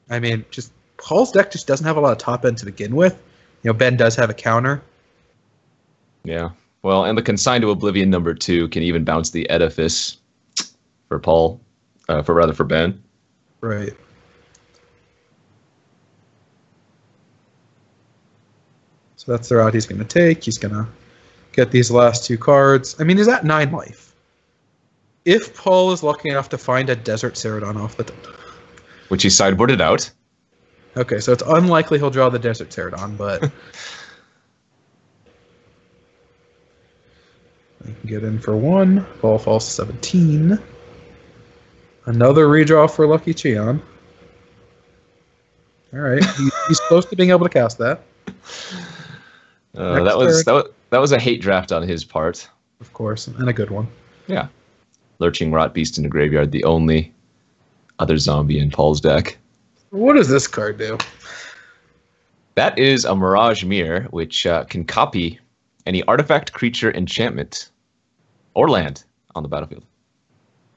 I mean, just Paul's deck just doesn't have a lot of top end to begin with. You know, Ben does have a counter. Yeah. Well, and the Consign to Oblivion #2 can even bounce the Edifice for Paul, for Ben. Right. So that's the route he's going to take. He's going to get these last 2 cards. I mean, he's at 9 life. If Paul is lucky enough to find a Desert Ceradon off the top. Which he sideboarded out. Okay, so it's unlikely he'll draw the Desert Ceradon, but... I can get in for 1. Paul falls to 17. Another redraw for Lucky Cheon. Alright, he's close to being able to cast that. That was a hate draft on his part. Of course, and a good one. Yeah. Lurching Rot Beast in the graveyard, the only other zombie in Paul's deck. What does this card do? That is a Mirage Mirror, which can copy any artifact, creature, enchantment, or land on the battlefield.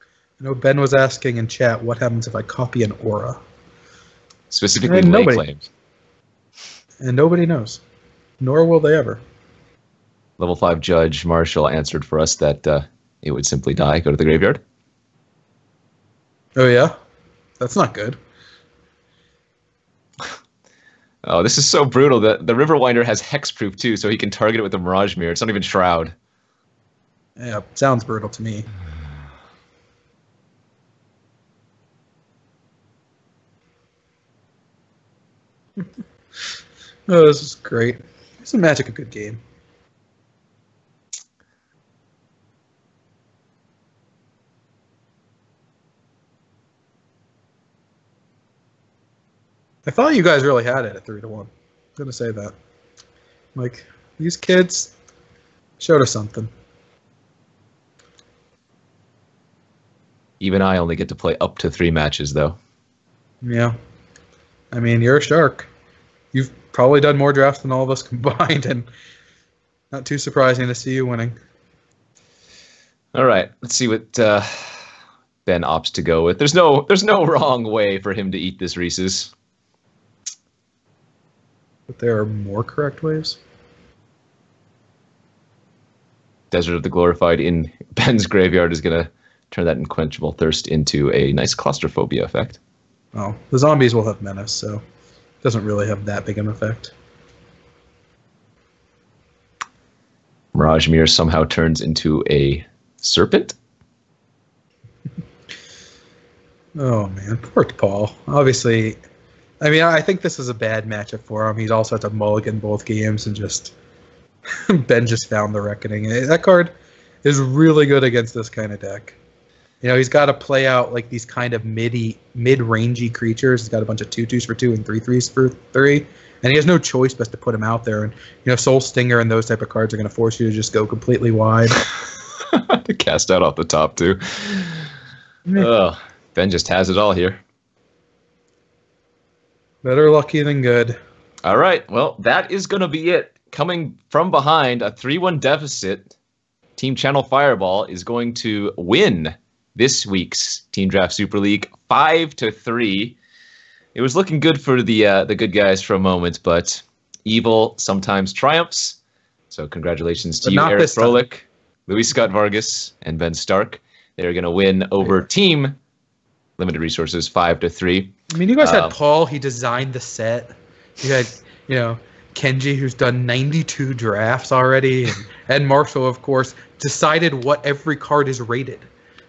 I know Ben was asking in chat, what happens if I copy an aura? Specifically, lay claims. And nobody knows. Nor will they ever. Level 5 Judge Marshall answered for us that it would simply die, go to the graveyard. Oh, yeah? That's not good. Oh, this is so brutal. The Riverwinder has hexproof, too, so he can target it with the Mirage Mirror. It's not even Shroud. Yeah, sounds brutal to me. Oh, this is great. Isn't Magic a good game? I thought you guys really had it at 3-1. I'm gonna say that. Like, these kids showed us something. Even I only get to play up to 3 matches, though. Yeah. I mean, you're a shark. You've probably done more drafts than all of us combined, and not too surprising to see you winning. All right, let's see what Ben opts to go with. There's no wrong way for him to eat this Reese's. But there are more correct ways. Desert of the Glorified in Ben's graveyard is going to turn that unquenchable thirst into a nice claustrophobia effect. Oh, the zombies will have menace, so it doesn't really have that big an effect. Mirage Mirror somehow turns into a serpent. Oh, man. Poor Paul. Obviously, I mean, I think this is a bad matchup for him. He's also had to mulligan both games and just... Ben just found the reckoning. That card is really good against this kind of deck. You know, he's got to play out like these kind of mid-rangey creatures. He's got a bunch of 2/2s for 2 and 3/3s for 3. And he has no choice but to put him out there. And, you know, Soul Stinger and those type of cards are going to force you to just go completely wide. To cast out off the top, too. Oh, Ben just has it all here. Better lucky than good. All right, well, that is going to be it. Coming from behind, a 3-1 deficit, Team Channel Fireball is going to win this week's Team Draft Super League 5-3. It was looking good for the good guys for a moment, but evil sometimes triumphs. So congratulations to you, Eric Froelich, Louis Scott Vargas, and Ben Stark. They're going to win over Team Limited Resources 5-3. I mean, you guys had Paul. He designed the set. You had, you know, Kenji, who's done 92 drafts already, and Ed Marshall, of course, decided what every card is rated.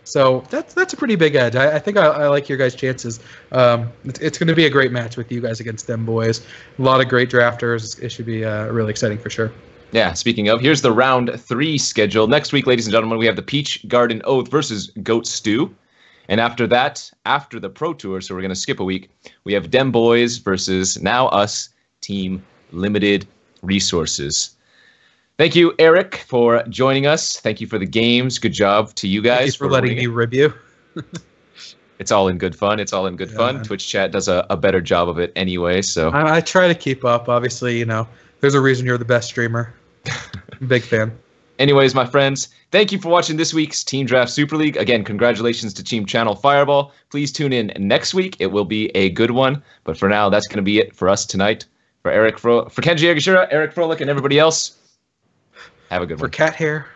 So that's a pretty big edge. I think I like your guys' chances. It's going to be a great match with you guys against them boys. A lot of great drafters. It should be really exciting for sure. Yeah, speaking of, here's the round 3 schedule. Next week, ladies and gentlemen, we have the Peach Garden Oath versus Goat Stew. And after that, after the Pro Tour, so we're going to skip a week, we have Dem Boys versus Now Us, Team Limited Resources. Thank you, Eric, for joining us. Thank you for the games. Good job to you guys. Thank you for letting me rib you. It's all in good fun. It's all in good fun. Twitch chat does a better job of it anyway. So I try to keep up. Obviously, you know, there's a reason you're the best streamer. Big fan. Anyways, my friends, thank you for watching this week's Team Draft Super League. Again, congratulations to Team Channel Fireball. Please tune in next week. It will be a good one. But for now, that's going to be it for us tonight. For Kenji Yagishira, Eric Froelich, and everybody else, have a good one. For Cat Hair.